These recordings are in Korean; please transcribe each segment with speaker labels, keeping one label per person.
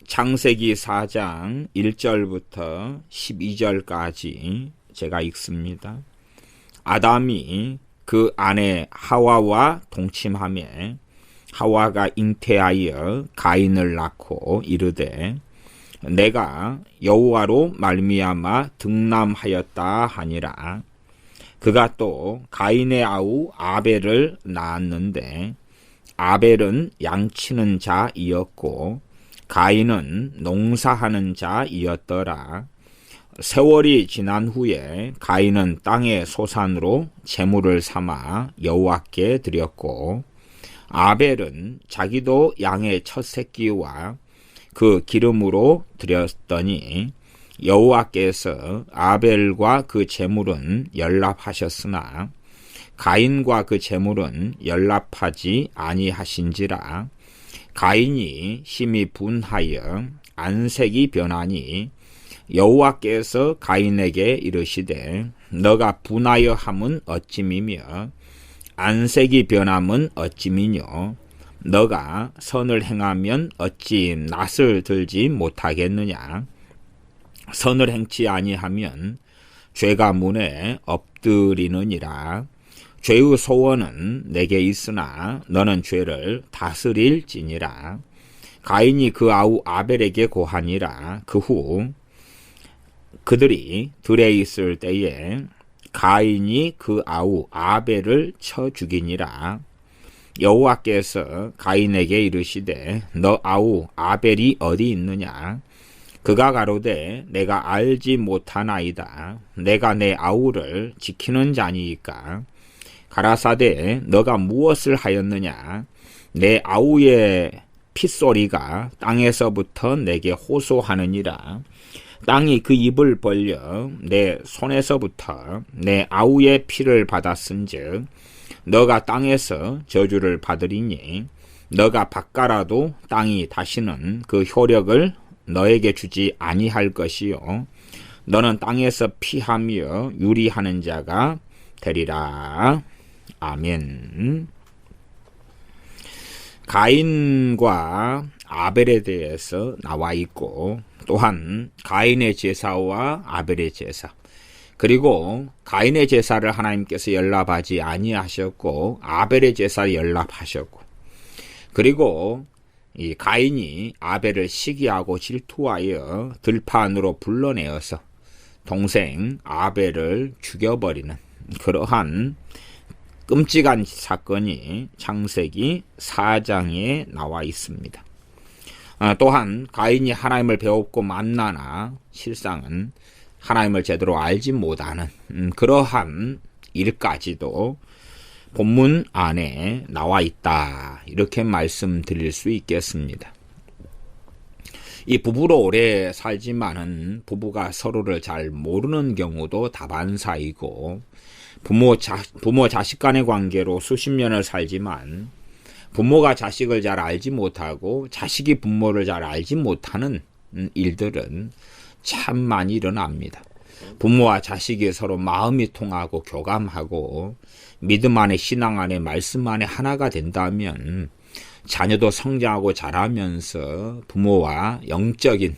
Speaker 1: 창세기 4장 1절부터 12절까지 제가 읽습니다. 아담이 그 아내 하와와 동침하매 하와가 잉태하여 가인을 낳고 이르되 내가 여호와로 말미암아 등남하였다 하니라. 그가 또 가인의 아우 아벨을 낳았는데 아벨은 양치는 자이었고 가인은 농사하는 자이었더라. 세월이 지난 후에 가인은 땅의 소산으로 제물을 삼아 여호와께 드렸고 아벨은 자기도 양의 첫 새끼와 그 기름으로 드렸더니 여호와께서 아벨과 그 제물은 연락하셨으나 가인과 그 제물은 연락하지 아니하신지라. 가인이 심히 분하여 안색이 변하니 여호와께서 가인에게 이르시되 너가 분하여 함은 어찌미며 안색이 변함은 어찌미뇨. 너가 선을 행하면 어찌 낯을 들지 못하겠느냐. 선을 행치 아니하면 죄가 문에 엎드리느니라. 죄의 소원은 내게 있으나 너는 죄를 다스릴지니라. 가인이 그 아우 아벨에게 고하니라. 그 후 그들이 들에 있을 때에 가인이 그 아우 아벨을 쳐 죽이니라. 여호와께서 가인에게 이르시되 너 아우 아벨이 어디 있느냐. 그가 가로되 내가 알지 못하나이다. 내가 내 아우를 지키는 자니이까. 가라사대 너가 무엇을 하였느냐. 내 아우의 핏소리가 땅에서부터 내게 호소하느니라. 땅이 그 입을 벌려 내 손에서부터 내 아우의 피를 받았은즉 너가 땅에서 저주를 받으리니 너가 바꿔라도 땅이 다시는 그 효력을 너에게 주지 아니할 것이요 너는 땅에서 피하며 유리하는 자가 되리라. 아멘. 가인과 아벨에 대해서 나와 있고 또한 가인의 제사와 아벨의 제사 그리고 가인의 제사를 하나님께서 연락하지 아니하셨고 아벨의 제사를 연락하셨고 그리고 이 가인이 아벨을 시기하고 질투하여 들판으로 불러내어서 동생 아벨을 죽여버리는 그러한 끔찍한 사건이 창세기 4장에 나와 있습니다. 또한 가인이 하나님을 배웠고 만나나 실상은 하나님을 제대로 알지 못하는 그러한 일까지도 본문 안에 나와 있다. 이렇게 말씀드릴 수 있겠습니다. 이 부부로 오래 살지만은 부부가 서로를 잘 모르는 경우도 다반사이고 부모 자식 간의 관계로 수십 년을 살지만 부모가 자식을 잘 알지 못하고 자식이 부모를 잘 알지 못하는 일들은 참 많이 일어납니다. 부모와 자식이 서로 마음이 통하고 교감하고 믿음 안에 신앙 안에 말씀 안에 하나가 된다면 자녀도 성장하고 자라면서 부모와 영적인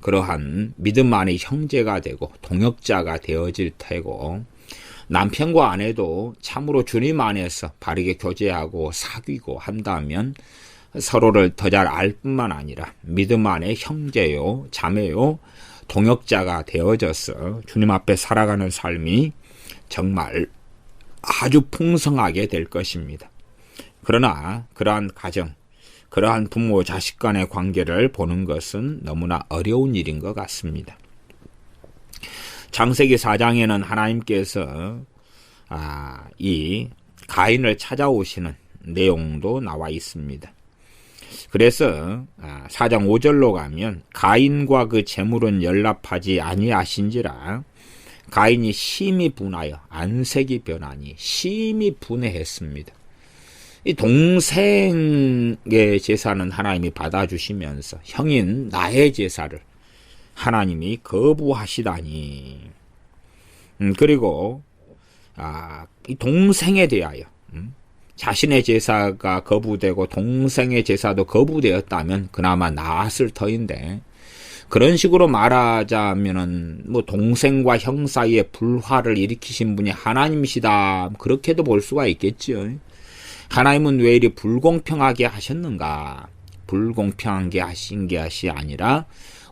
Speaker 1: 그러한 믿음 안의 형제가 되고 동역자가 되어질 테고 남편과 아내도 참으로 주님 안에서 바르게 교제하고 사귀고 한다면 서로를 더 잘 알 뿐만 아니라 믿음 안에 형제요 자매요 동역자가 되어져서 주님 앞에 살아가는 삶이 정말 아주 풍성하게 될 것입니다. 그러나 그러한 가정, 그러한 부모 자식 간의 관계를 보는 것은 너무나 어려운 일인 것 같습니다. 창세기 4장에는 하나님께서 이 가인을 찾아오시는 내용도 나와 있습니다. 그래서 4장 5절로 가면 가인과 그 제물은 연락하지 아니하신지라. 가인이 심히 분하여 안색이 변하니 심히 분해했습니다. 이 동생의 제사는 하나님이 받아주시면서 형인 나의 제사를 하나님이 거부하시다니. 그리고 이 동생에 대하여 자신의 제사가 거부되고 동생의 제사도 거부되었다면 그나마 나았을 터인데, 그런 식으로 말하자면은 뭐 동생과 형 사이에 불화를 일으키신 분이 하나님이시다, 그렇게도 볼 수가 있겠죠. 하나님은 왜 이리 불공평하게 하셨는가? 불공평하게 하신 것이 아니라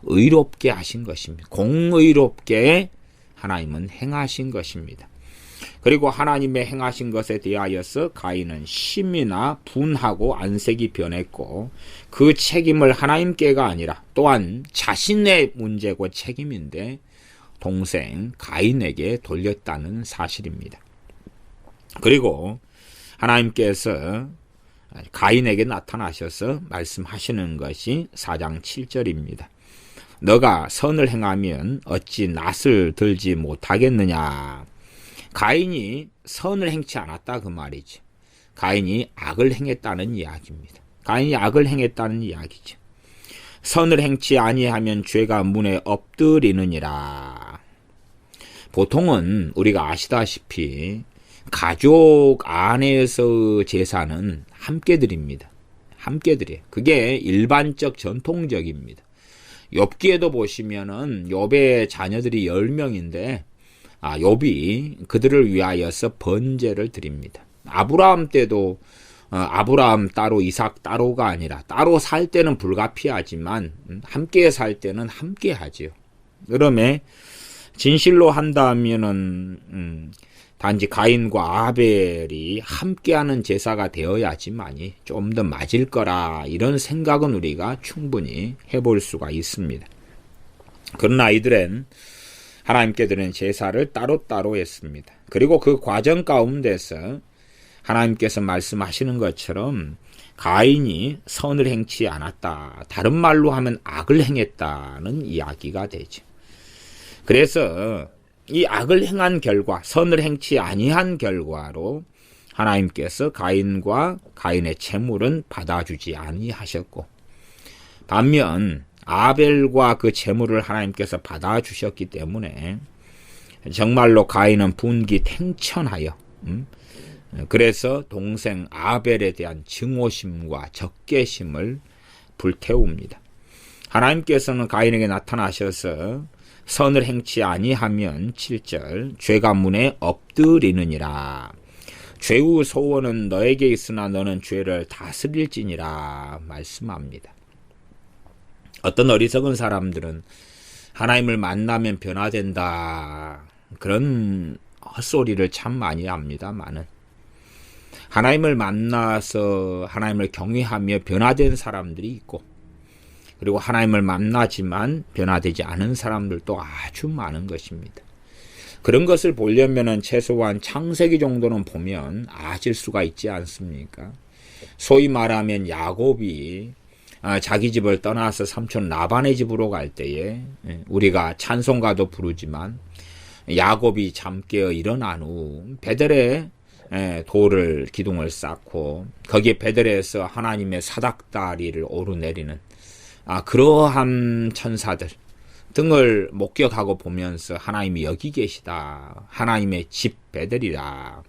Speaker 1: 의롭게 하신 것입니다. 공의롭게 하나님은 행하신 것입니다. 그리고 하나님의 행하신 것에 대하여서 가인은 심히나 분하고 안색이 변했고, 그 책임을 하나님께가 아니라 또한 자신의 문제고 책임인데 동생 가인에게 돌렸다는 사실입니다. 그리고 하나님께서 가인에게 나타나셔서 말씀하시는 것이 4장 7절입니다. 너가 선을 행하면 어찌 낫을 들지 못하겠느냐. 가인이 선을 행치 않았다, 그 말이죠. 가인이 악을 행했다는 이야기입니다. 가인이 악을 행했다는 이야기죠. 선을 행치 아니하면 죄가 문에 엎드리느니라. 보통은 우리가 아시다시피 가족 안에서 제사는 함께 드립니다. 함께 드려요. 그게 일반적 전통적입니다. 욥기에도 보시면은 욥의 자녀들이 10명인데 욥이 그들을 위하여서 번제를 드립니다. 아브라함 때도 아브라함 따로 이삭 따로가 아니라 따로 살 때는 불가피하지만 함께 살 때는 함께 하지요. 그러면 진실로 한다면은 단지 가인과 아벨이 함께하는 제사가 되어야지만이 좀 더 맞을 거라, 이런 생각은 우리가 충분히 해볼 수가 있습니다. 그러나 이들은 하나님께 드린 제사를 따로따로 했습니다. 그리고 그 과정 가운데서 하나님께서 말씀하시는 것처럼 가인이 선을 행치 않았다, 다른 말로 하면 악을 행했다는 이야기가 되죠. 그래서 이 악을 행한 결과, 선을 행치 아니한 결과로 하나님께서 가인과 가인의 제물은 받아주지 아니하셨고, 반면 아벨과 그 제물을 하나님께서 받아주셨기 때문에 정말로 가인은 분기탱천하여 그래서 동생 아벨에 대한 증오심과 적개심을 불태웁니다. 하나님께서는 가인에게 나타나셔서 선을 행치 아니하면 7절 죄가 문에 엎드리느니라. 죄의 소원은 너에게 있으나 너는 죄를 다스릴지니라 말씀합니다. 어떤 어리석은 사람들은 하나님을 만나면 변화된다, 그런 헛소리를 참 많이 합니다만은, 하나님을 만나서 하나님을 경외하며 변화된 사람들이 있고, 그리고 하나님을 만나지만 변화되지 않은 사람들도 아주 많은 것입니다. 그런 것을 보려면은 최소한 창세기 정도는 보면 아실 수가 있지 않습니까? 소위 말하면 야곱이 자기 집을 떠나서 삼촌 라반의 집으로 갈 때에 우리가 찬송가도 부르지만, 야곱이 잠 깨어 일어난 후 베델에 돌을 기둥을 쌓고 거기에 베델에서 하나님의 사닥다리를 오르내리는 그러한 천사들 등을 목격하고 보면서 하나님이 여기 계시다, 하나님의 집 베델이라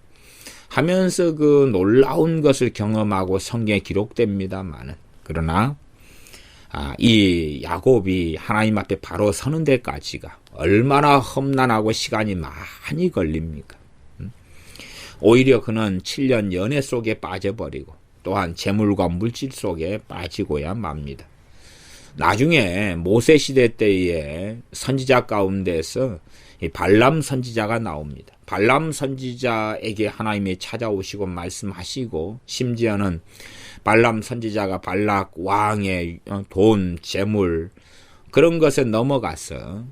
Speaker 1: 하면서 그 놀라운 것을 경험하고 성경에 기록됩니다만은, 그러나 이 야곱이 하나님 앞에 바로 서는 데까지가 얼마나 험난하고 시간이 많이 걸립니까? 오히려 그는 7년 연애 속에 빠져버리고 또한 재물과 물질 속에 빠지고야 맙니다. 나중에 모세 시대 때에 선지자 가운데서 발람 선지자가 나옵니다. 발람 선지자에게 하나님이 찾아오시고 말씀하시고, 심지어는 발람 선지자가 발락 왕의 돈, 재물 그런 것에 넘어가서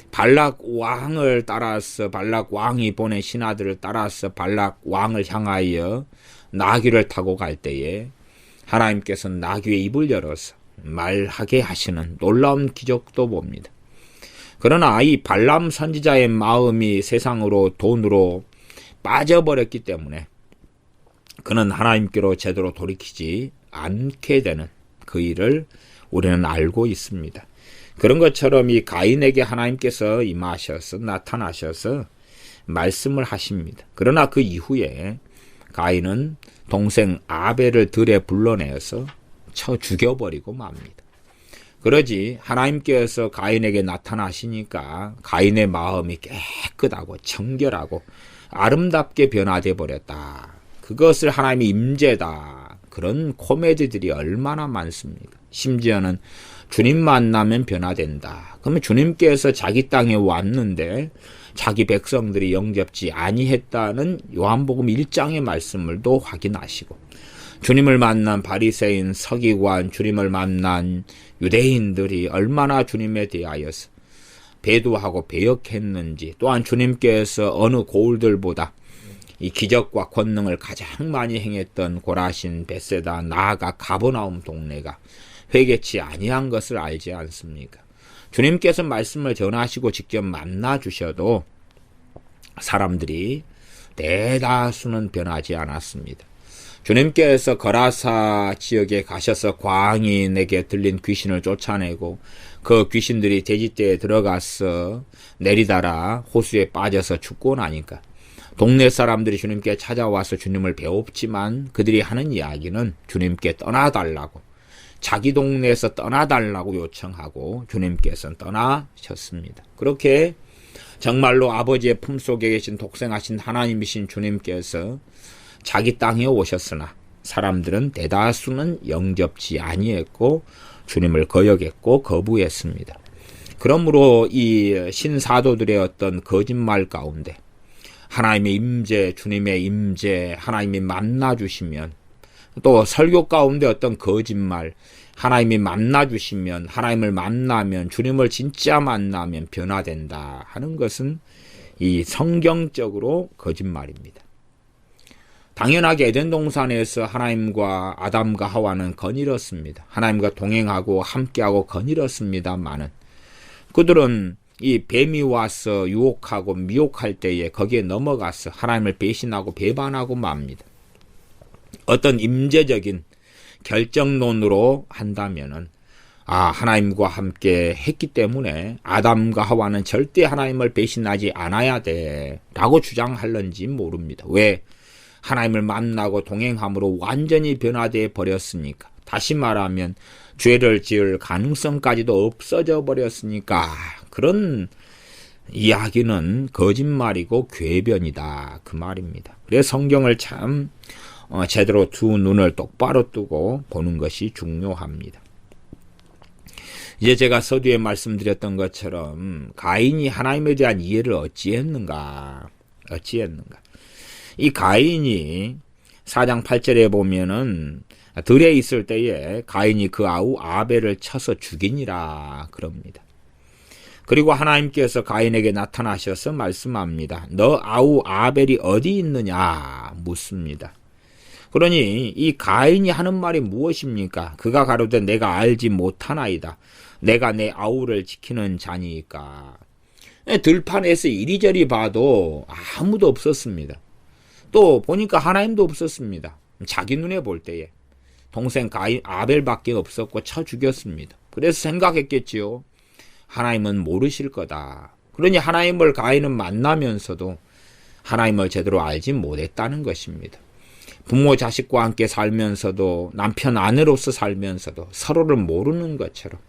Speaker 1: 발락 왕을 따라서, 발락 왕이 보낸 신하들을 따라서 발락 왕을 향하여 나귀를 타고 갈 때에 하나님께서는 나귀의 입을 열어서 말하게 하시는 놀라운 기적도 봅니다. 그러나 이 발람 선지자의 마음이 세상으로, 돈으로 빠져버렸기 때문에 그는 하나님께로 제대로 돌이키지 않게 되는 그 일을 우리는 알고 있습니다. 그런 것처럼 이 가인에게 하나님께서 임하셔서 나타나셔서 말씀을 하십니다. 그러나 그 이후에 가인은 동생 아벨을 들에 불러내어서 쳐 죽여버리고 맙니다. 그러지 하나님께서 가인에게 나타나시니까 가인의 마음이 깨끗하고 청결하고 아름답게 변화돼 버렸다. 그것을 하나님의 임재다. 그런 코미디들이 얼마나 많습니까? 심지어는 주님 만나면 변화된다. 그러면 주님께서 자기 땅에 왔는데 자기 백성들이 영접지 아니했다는 요한복음 1장의 말씀을 또 확인하시고, 주님을 만난 바리새인, 서기관, 주님을 만난 유대인들이 얼마나 주님에 대하여서 배도하고 배역했는지, 또한 주님께서 어느 고울들보다 이 기적과 권능을 가장 많이 행했던 고라신, 벳세다, 나아가 가버나움 동네가 회개치 아니한 것을 알지 않습니까? 주님께서 말씀을 전하시고 직접 만나 주셔도 사람들이 대다수는 변하지 않았습니다. 주님께서 거라사 지역에 가셔서 광인에게 들린 귀신을 쫓아내고 그 귀신들이 돼지떼에 들어가서 내리다라 호수에 빠져서 죽고 나니까 동네 사람들이 주님께 찾아와서 주님을 배웁지만 그들이 하는 이야기는 주님께 떠나달라고, 자기 동네에서 떠나달라고 요청하고 주님께서는 떠나셨습니다. 그렇게 정말로 아버지의 품속에 계신 독생하신 하나님이신 주님께서 자기 땅에 오셨으나 사람들은 대다수는 영접지 아니했고 주님을 거역했고 거부했습니다. 그러므로 이 신사도들의 어떤 거짓말 가운데 하나님의 임재, 주님의 임재, 하나님이 만나주시면, 또 설교 가운데 어떤 거짓말, 하나님이 만나주시면, 하나님을 만나면, 주님을 진짜 만나면 변화된다 하는 것은 이 성경적으로 거짓말입니다. 당연하게 에덴 동산에서 하나님과 아담과 하와는 거닐었습니다. 하나님과 동행하고 함께하고 거닐었습니다마는 그들은 이 뱀이 와서 유혹하고 미혹할 때에 거기에 넘어가서 하나님을 배신하고 배반하고 맙니다. 어떤 임재적인 결정론으로 한다면은 하나님과 함께 했기 때문에 아담과 하와는 절대 하나님을 배신하지 않아야 돼 라고 주장할런지 모릅니다. 왜? 하나님을 만나고 동행함으로 완전히 변화되어 버렸으니까. 다시 말하면 죄를 지을 가능성까지도 없어져 버렸으니까. 그런 이야기는 거짓말이고 궤변이다 그 말입니다. 그래서 성경을 참 제대로 두 눈을 똑바로 뜨고 보는 것이 중요합니다. 이제 제가 서두에 말씀드렸던 것처럼 가인이 하나님에 대한 이해를 어찌했는가. 이 가인이 4장 8절에 보면은 들에 있을 때에 가인이 그 아우 아벨을 쳐서 죽이니라 그럽니다. 그리고 하나님께서 가인에게 나타나셔서 말씀합니다. 너 아우 아벨이 어디 있느냐 묻습니다. 그러니 이 가인이 하는 말이 무엇입니까? 그가 가로되 내가 알지 못하나이다. 내가 내 아우를 지키는 자니까. 들판에서 이리저리 봐도 아무도 없었습니다. 또 보니까 하나님도 없었습니다. 자기 눈에 볼 때에 동생 가인 아벨밖에 없었고 쳐 죽였습니다. 그래서 생각했겠지요. 하나님은 모르실 거다. 그러니 하나님을 가인은 만나면서도 하나님을 제대로 알지 못했다는 것입니다. 부모 자식과 함께 살면서도 남편 아내로서 살면서도 서로를 모르는 것처럼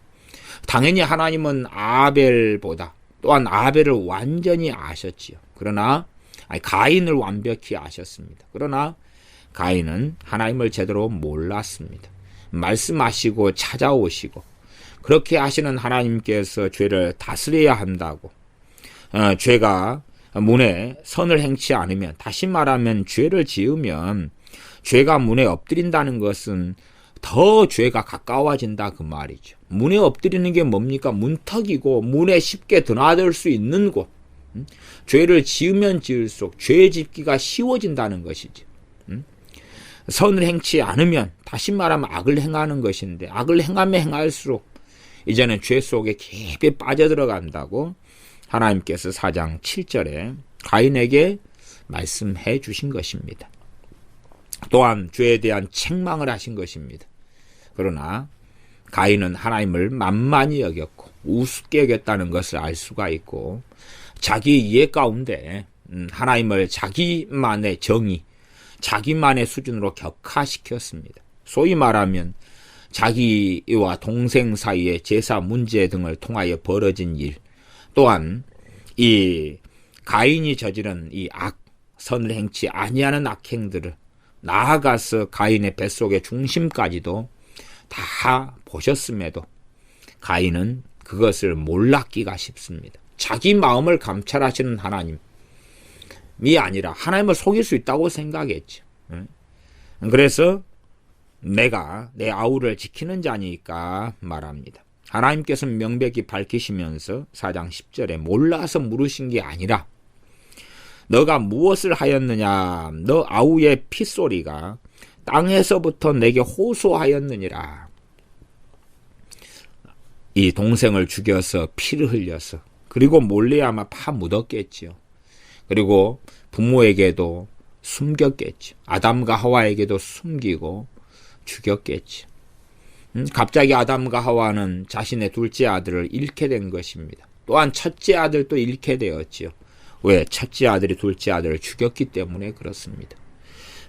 Speaker 1: 당연히 하나님은 아벨보다 또한 아벨을 완전히 아셨지요. 그러나 가인을 완벽히 아셨습니다. 그러나 가인은 하나님을 제대로 몰랐습니다. 말씀하시고 찾아오시고 그렇게 하시는 하나님께서 죄를 다스려야 한다고, 죄가 문에 선을 행치 않으면, 다시 말하면 죄를 지으면 죄가 문에 엎드린다는 것은 더 죄가 가까워진다 그 말이죠. 문에 엎드리는 게 뭡니까? 문턱이고 문에 쉽게 드나들 수 있는 곳. 죄를 지으면 지을수록 죄 짓기가 쉬워진다는 것이죠. 선을 행치 않으면, 다시 말하면 악을 행하는 것인데, 악을 행하면 행할수록 이제는 죄 속에 깊이 빠져들어간다고 하나님께서 4장 7절에 가인에게 말씀해 주신 것입니다. 또한 죄에 대한 책망을 하신 것입니다. 그러나 가인은 하나님을 만만히 여겼고 우습게 여겼다는 것을 알 수가 있고, 자기 이해 가운데 하나님을 자기만의 정의, 자기만의 수준으로 격화시켰습니다. 소위 말하면 자기와 동생 사이의 제사 문제 등을 통하여 벌어진 일, 또한 이 가인이 저지른 이 선을 행치 아니하는 악행들을 나아가서 가인의 뱃속의 중심까지도 다 보셨음에도 가인은 그것을 몰랐기가 쉽습니다. 자기 마음을 감찰하시는 하나님이 아니라 하나님을 속일 수 있다고 생각했죠. 그래서 내가 내 아우를 지키는 자니까 말합니다. 하나님께서는 명백히 밝히시면서 4장 10절에 몰라서 물으신 게 아니라 너가 무엇을 하였느냐, 너 아우의 핏소리가 땅에서부터 내게 호소하였느니라. 이 동생을 죽여서 피를 흘려서 그리고 몰래 아마 파 묻었겠지요. 그리고 부모에게도 숨겼겠죠. 아담과 하와에게도 숨기고 죽였겠죠. 갑자기 아담과 하와는 자신의 둘째 아들을 잃게 된 것입니다. 또한 첫째 아들도 잃게 되었지요. 왜? 첫째 아들이 둘째 아들을 죽였기 때문에 그렇습니다.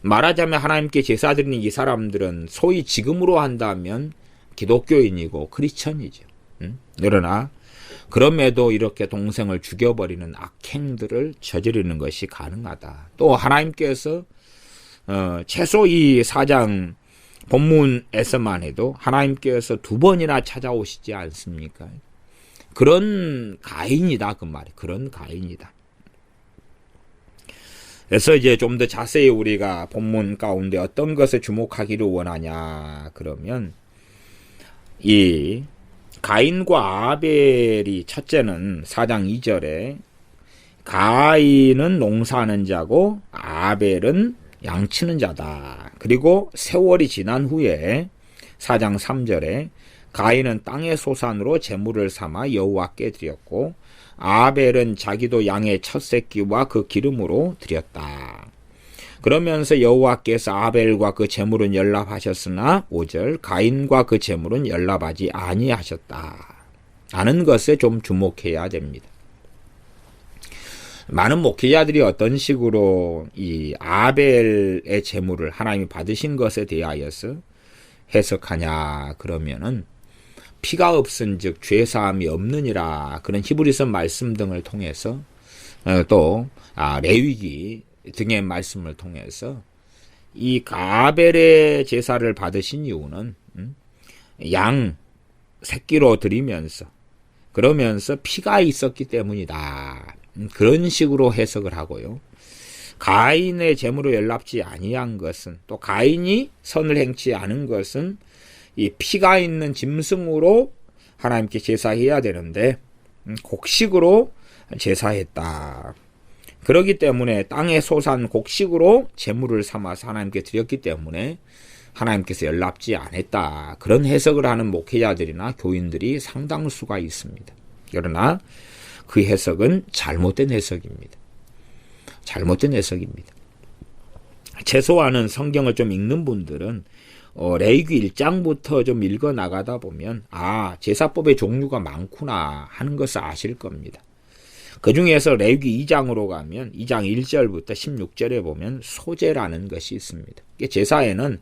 Speaker 1: 말하자면 하나님께 제사드리는 이 사람들은 소위 지금으로 한다면 기독교인이고 크리스천이죠. 그러나 그럼에도 이렇게 동생을 죽여버리는 악행들을 저지르는 것이 가능하다. 또 하나님께서 최소 이 4장 본문에서만 해도 하나님께서 2번이나 찾아오시지 않습니까? 그런 가인이다 그 말이에요. 그런 가인이다. 그래서 이제 좀 더 자세히 우리가 본문 가운데 어떤 것에 주목하기를 원하냐 그러면 이 가인과 아벨이 첫째는 4장 2절에 가인은 농사하는 자고 아벨은 양치는 자다. 그리고 세월이 지난 후에 4장 3절에 가인은 땅의 소산으로 제물을 삼아 여호와께 드렸고 아벨은 자기도 양의 첫 새끼와 그 기름으로 드렸다. 그러면서 여호와께서 아벨과 그 제물은 연락하셨으나 5절 가인과 그 제물은 연락하지 아니하셨다. 하는 것에 좀 주목해야 됩니다. 많은 목회자들이 어떤 식으로 이 아벨의 제물을 하나님이 받으신 것에 대하여서 해석하냐 그러면은 피가 없은즉 죄사함이 없느니라 그런 히브리서 말씀 등을 통해서 또 레위기 등의 말씀을 통해서 이 아벨의 제사를 받으신 이유는 양 새끼로 드리면서 그러면서 피가 있었기 때문이다. 그런 식으로 해석을 하고요. 가인의 제물로 연락지 아니한 것은 또 가인이 선을 행치 않은 것은 이 피가 있는 짐승으로 하나님께 제사해야 되는데 곡식으로 제사했다. 그렇기 때문에 땅의 소산 곡식으로 제물을 삼아서 하나님께 드렸기 때문에 하나님께서 연락지 않았다. 그런 해석을 하는 목회자들이나 교인들이 상당수가 있습니다. 그러나 그 해석은 잘못된 해석입니다. 잘못된 해석입니다. 최소한은 성경을 좀 읽는 분들은 레위기 1장부터 좀 읽어 나가다 보면 제사법의 종류가 많구나 하는 것을 아실 겁니다. 그 중에서 레위기 2장으로 가면 2장 1절부터 16절에 보면 소제라는 것이 있습니다. 제사에는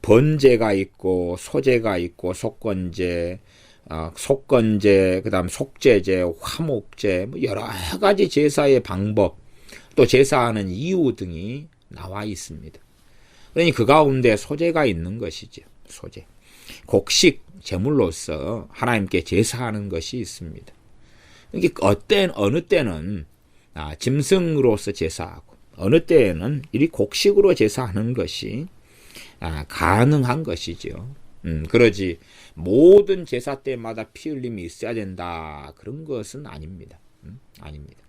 Speaker 1: 번제가 있고 소제가 있고 속건제, 그다음 속제제, 화목제 여러 가지 제사의 방법 또 제사하는 이유 등이 나와 있습니다. 그러니 그 가운데 소제가 있는 것이죠. 소제. 곡식 제물로서 하나님께 제사하는 것이 있습니다. 이게 어느 때는 짐승으로서 제사하고 어느 때에는 이 곡식으로 제사하는 것이 가능한 것이죠. 그러지 모든 제사 때마다 피 흘림이 있어야 된다 그런 것은 아닙니다. 아닙니다.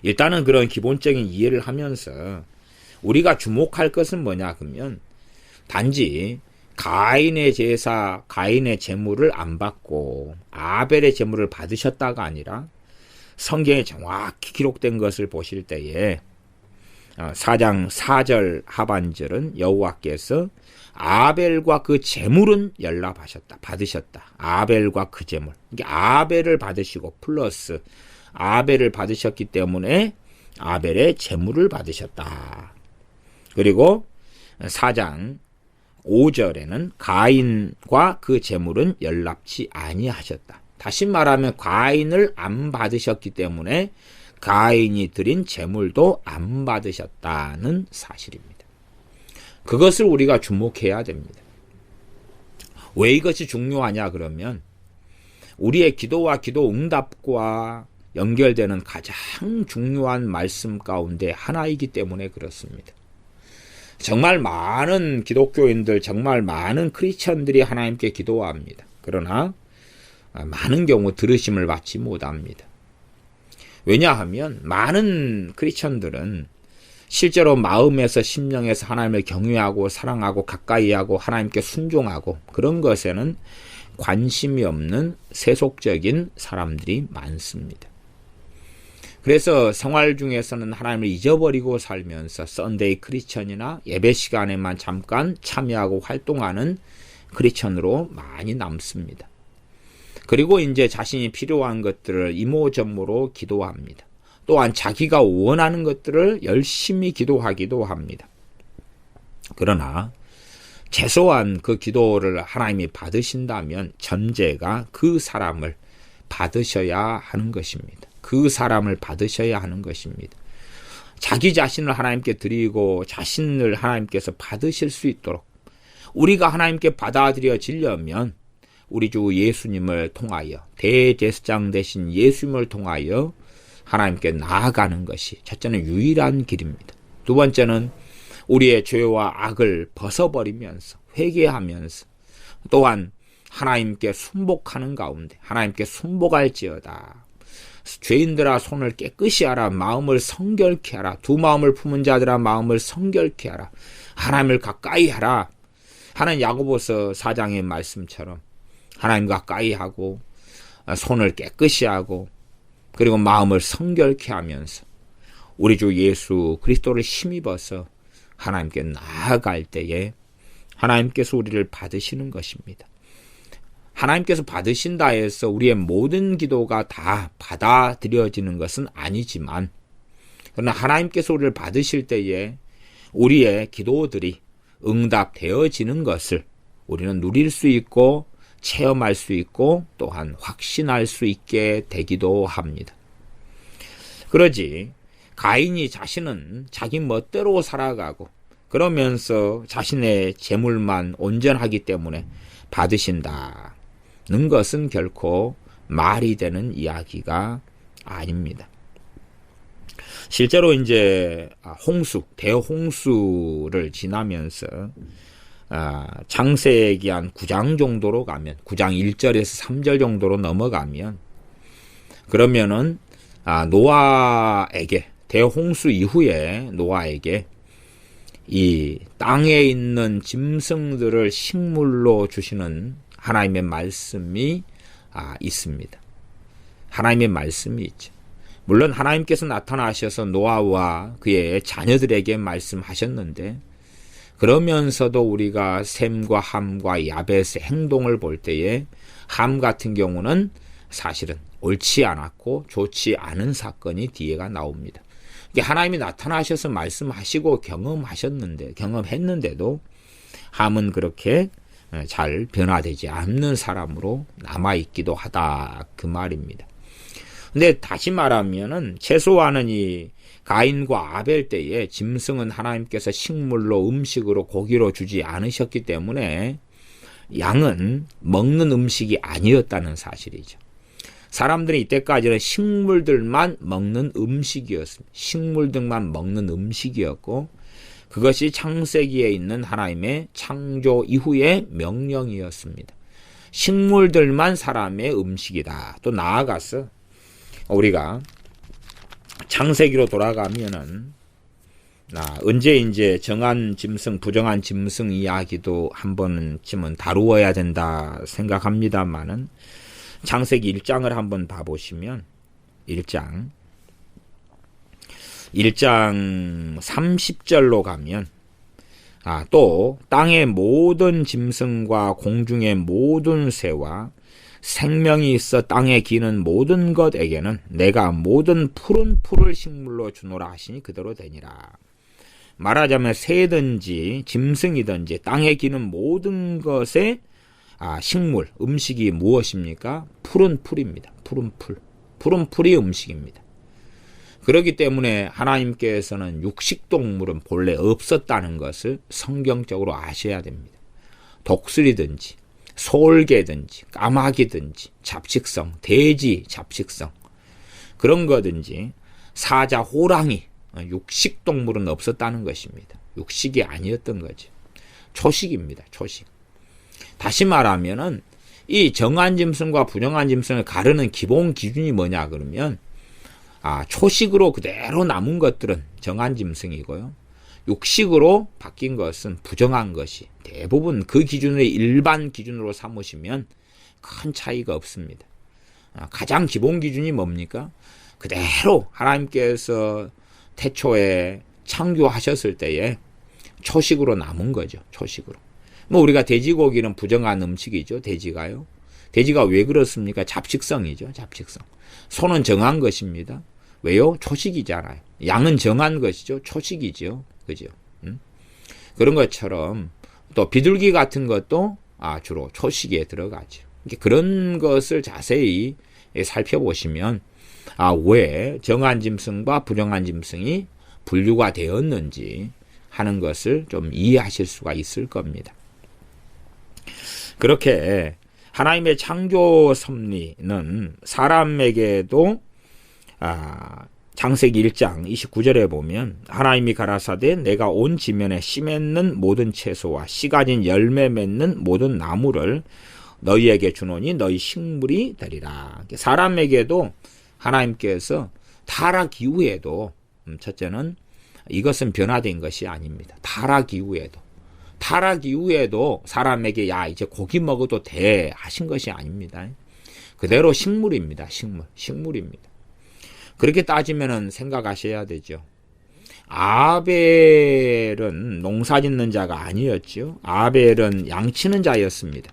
Speaker 1: 일단은 그런 기본적인 이해를 하면서 우리가 주목할 것은 뭐냐 그러면 단지 가인의 제사, 가인의 제물을 안 받고 아벨의 제물을 받으셨다가 아니라 성경에 정확히 기록된 것을 보실 때에 4장 4절 하반절은 여호와께서 아벨과 그 제물은 연락하셨다. 받으셨다. 아벨과 그 제물. 이게 아벨을 받으시고 플러스 아벨을 받으셨기 때문에 아벨의 제물을 받으셨다. 그리고 4장 5절에는 가인과 그 재물은 연락치 아니하셨다. 다시 말하면 가인을 안 받으셨기 때문에 가인이 드린 재물도 안 받으셨다는 사실입니다. 그것을 우리가 주목해야 됩니다. 왜 이것이 중요하냐 그러면 우리의 기도와 기도 응답과 연결되는 가장 중요한 말씀 가운데 하나이기 때문에 그렇습니다. 정말 많은 기독교인들, 정말 많은 크리스천들이 하나님께 기도합니다. 그러나 많은 경우 들으심을 받지 못합니다. 왜냐하면 많은 크리스천들은 실제로 마음에서 심령에서 하나님을 경외하고 사랑하고 가까이하고 하나님께 순종하고 그런 것에는 관심이 없는 세속적인 사람들이 많습니다. 그래서 생활 중에서는 하나님을 잊어버리고 살면서 썬데이 크리스천이나 예배 시간에만 잠깐 참여하고 활동하는 크리스천으로 많이 남습니다. 그리고 이제 자신이 필요한 것들을 이모저모로 기도합니다. 또한 자기가 원하는 것들을 열심히 기도하기도 합니다. 그러나 최소한 그 기도를 하나님이 받으신다면 전제가 그 사람을 받으셔야 하는 것입니다. 그 사람을 받으셔야 하는 것입니다. 자기 자신을 하나님께 드리고 자신을 하나님께서 받으실 수 있도록 우리가 하나님께 받아들여지려면 우리 주 예수님을 통하여 대제사장 되신 예수님을 통하여 하나님께 나아가는 것이 첫째는 유일한 길입니다. 두 번째는 우리의 죄와 악을 벗어버리면서 회개하면서 또한 하나님께 순복하는 가운데 하나님께 순복할지어다. 죄인들아 손을 깨끗이 하라. 마음을 성결케 하라. 두 마음을 품은 자들아 마음을 성결케 하라. 하나님을 가까이 하라 하는 야고보서 4장의 말씀처럼 하나님 가까이 하고 손을 깨끗이 하고 그리고 마음을 성결케 하면서 우리 주 예수 그리스도를 힘입어서 하나님께 나아갈 때에 하나님께서 우리를 받으시는 것입니다. 하나님께서 받으신다 해서 우리의 모든 기도가 다 받아들여지는 것은 아니지만 그러나 하나님께서 우리를 받으실 때에 우리의 기도들이 응답되어지는 것을 우리는 누릴 수 있고 체험할 수 있고 또한 확신할 수 있게 되기도 합니다. 그러지 가인이 자신은 자기 멋대로 살아가고 그러면서 자신의 재물만 온전하기 때문에 받으신다는 것은 결코 말이 되는 이야기가 아닙니다. 실제로 이제 대홍수를 지나면서 창세기 한 9장 정도로 가면 9장 1절에서 3절 정도로 넘어가면 그러면은 노아에게 대홍수 이후에 노아에게 이 땅에 있는 짐승들을 식물로 주시는 하나님의 말씀이 있습니다. 하나님의 말씀이 있죠. 물론 하나님께서 나타나셔서 노아와 그의 자녀들에게 말씀하셨는데 그러면서도 우리가 셈과 함과 야벳의 행동을 볼 때에 함 같은 경우는 사실은 옳지 않았고 좋지 않은 사건이 뒤에가 나옵니다. 하나님이 나타나셔서 말씀하시고 경험했는데도 함은 그렇게 잘 변화되지 않는 사람으로 남아있기도 하다 그 말입니다. 근데 다시 말하면은 최소한은 이 가인과 아벨 때에 짐승은 하나님께서 식물로 음식으로 고기로 주지 않으셨기 때문에 양은 먹는 음식이 아니었다는 사실이죠. 사람들이 이때까지는 식물들만 먹는 음식이었습니다. 식물들만 먹는 음식이었고 그것이 창세기에 있는 하나님의 창조 이후의 명령이었습니다. 식물들만 사람의 음식이다. 또 나아가서 우리가 창세기로 돌아가면은 언제 이제 정한 짐승, 부정한 짐승 이야기도 한 번쯤은 다루어야 된다 생각합니다만은 창세기 1장을 한번 봐보시면 1장 30절로 가면 또 땅의 모든 짐승과 공중의 모든 새와 생명이 있어 땅에 기는 모든 것에게는 내가 모든 푸른 풀을 식물로 주노라 하시니 그대로 되니라. 말하자면 새든지 짐승이든지 땅에 기는 모든 것의 식물, 음식이 무엇입니까? 푸른 풀입니다. 푸른 풀. 푸른 풀이 음식입니다. 그렇기 때문에 하나님께서는 육식동물은 본래 없었다는 것을 성경적으로 아셔야 됩니다. 독수리든지 솔개든지 까마귀든지 잡식성, 돼지 잡식성 그런 거든지 사자, 호랑이 육식동물은 없었다는 것입니다. 육식이 아니었던 거죠. 초식입니다. 초식. 다시 말하면은 이 정한 짐승과 부정한 짐승을 가르는 기본 기준이 뭐냐 그러면 초식으로 그대로 남은 것들은 정한 짐승이고요. 육식으로 바뀐 것은 부정한 것이 대부분 그 기준을 일반 기준으로 삼으시면 큰 차이가 없습니다. 가장 기본 기준이 뭡니까? 그대로 하나님께서 태초에 창조하셨을 때에 초식으로 남은 거죠. 초식으로. 우리가 돼지고기는 부정한 음식이죠. 돼지가요. 돼지가 왜 그렇습니까? 잡식성이죠. 잡식성. 소는 정한 것입니다. 왜요? 초식이잖아요. 양은 정한 것이죠. 초식이죠. 그죠? 그런 것처럼 또 비둘기 같은 것도 주로 초식에 들어가죠. 그런 것을 자세히 살펴보시면 왜 정한 짐승과 부정한 짐승이 분류가 되었는지 하는 것을 좀 이해하실 수가 있을 겁니다. 그렇게 하나님의 창조 섭리는 사람에게도 창세기 1장 29절에 보면 하나님이 가라사대 내가 온 지면에 씨 맺는 모든 채소와 씨 가진 열매 맺는 모든 나무를 너희에게 주노니 너희 식물이 되리라. 사람에게도 하나님께서 타락 이후에도 첫째는 이것은 변화된 것이 아닙니다. 타락 이후에도 사람에게 이제 고기 먹어도 돼 하신 것이 아닙니다. 그대로 식물입니다. 식물입니다. 그렇게 따지면은 생각하셔야 되죠. 아벨은 농사 짓는 자가 아니었죠. 아벨은 양치는 자였습니다.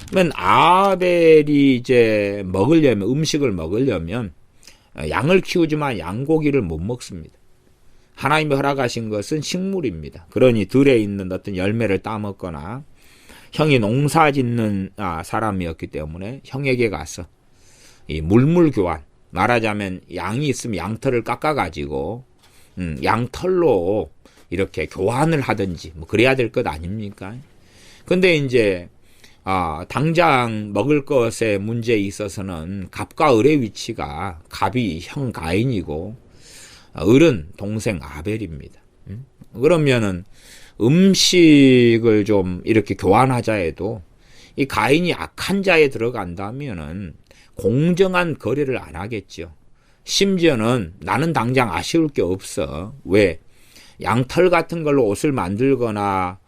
Speaker 1: 그러면 아벨이 이제 음식을 먹으려면 양을 키우지만 양고기를 못 먹습니다. 하나님이 허락하신 것은 식물입니다. 그러니 들에 있는 어떤 열매를 따먹거나 형이 농사 짓는 사람이었기 때문에 형에게 가서 이 물물교환, 말하자면 양이 있으면 양털을 깎아가지고 양털로 이렇게 교환을 하든지 그래야 될 것 아닙니까? 근데 이제 당장 먹을 것의 문제에 있어서는 갑과 을의 위치가 갑이 형 가인이고 을은 동생 아벨입니다. 그러면은 음식을 좀 이렇게 교환하자 해도 이 가인이 악한 자에 들어간다면은 공정한 거래를 안 하겠죠. 심지어는 나는 당장 아쉬울 게 없어. 왜? 양털 같은 걸로 옷을 만들거나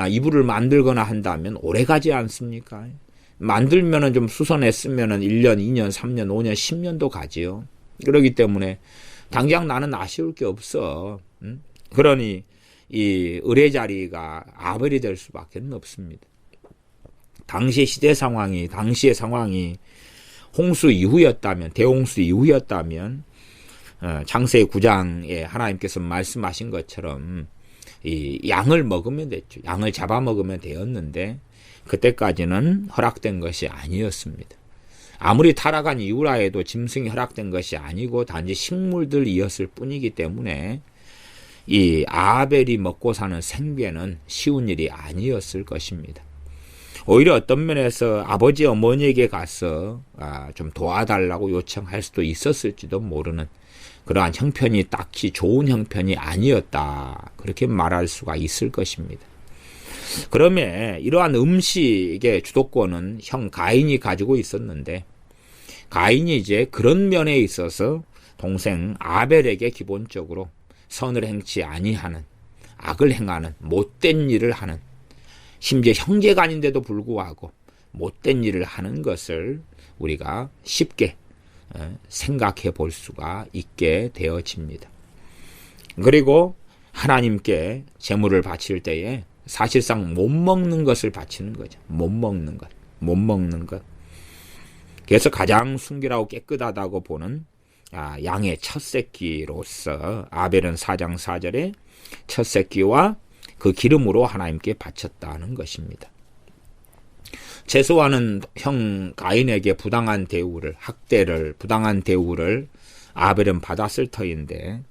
Speaker 1: 이불을 만들거나 한다면 오래가지 않습니까? 만들면은 좀 수선했으면은 1년, 2년, 3년, 5년, 10년도 가지요. 그렇기 때문에 당장 나는 아쉬울 게 없어. 그러니 이 을의 자리가 아벨이 될 수밖에 없습니다. 당시의 상황이 홍수 이후였다면, 대홍수 이후였다면 창세기 9장에 하나님께서 말씀하신 것처럼 이 양을 먹으면 됐죠. 양을 잡아먹으면 되었는데 그때까지는 허락된 것이 아니었습니다. 아무리 타락한 이후라 해도 짐승이 허락된 것이 아니고 단지 식물들이었을 뿐이기 때문에 이 아벨이 먹고 사는 생계는 쉬운 일이 아니었을 것입니다. 오히려 어떤 면에서 아버지 어머니에게 가서 좀 도와달라고 요청할 수도 있었을지도 모르는 그러한 형편이 딱히 좋은 형편이 아니었다. 그렇게 말할 수가 있을 것입니다. 그러면 이러한 음식의 주도권은 형 가인이 가지고 있었는데 가인이 이제 그런 면에 있어서 동생 아벨에게 기본적으로 선을 행치 아니하는 악을 행하는 못된 일을 하는 심지어 형제가 아닌데도 불구하고 못된 일을 하는 것을 우리가 쉽게 생각해 볼 수가 있게 되어집니다. 그리고 하나님께 제물을 바칠 때에 사실상 못 먹는 것을 바치는 거죠. 못 먹는 것. 그래서 가장 순결하고 깨끗하다고 보는 양의 첫 새끼로서 아벨은 4장 4절에 첫 새끼와 그 기름으로 하나님께 바쳤다는 것입니다. 채소와는 형 가인에게 부당한 대우를, 부당한 대우를 아벨은 받았을 터인데,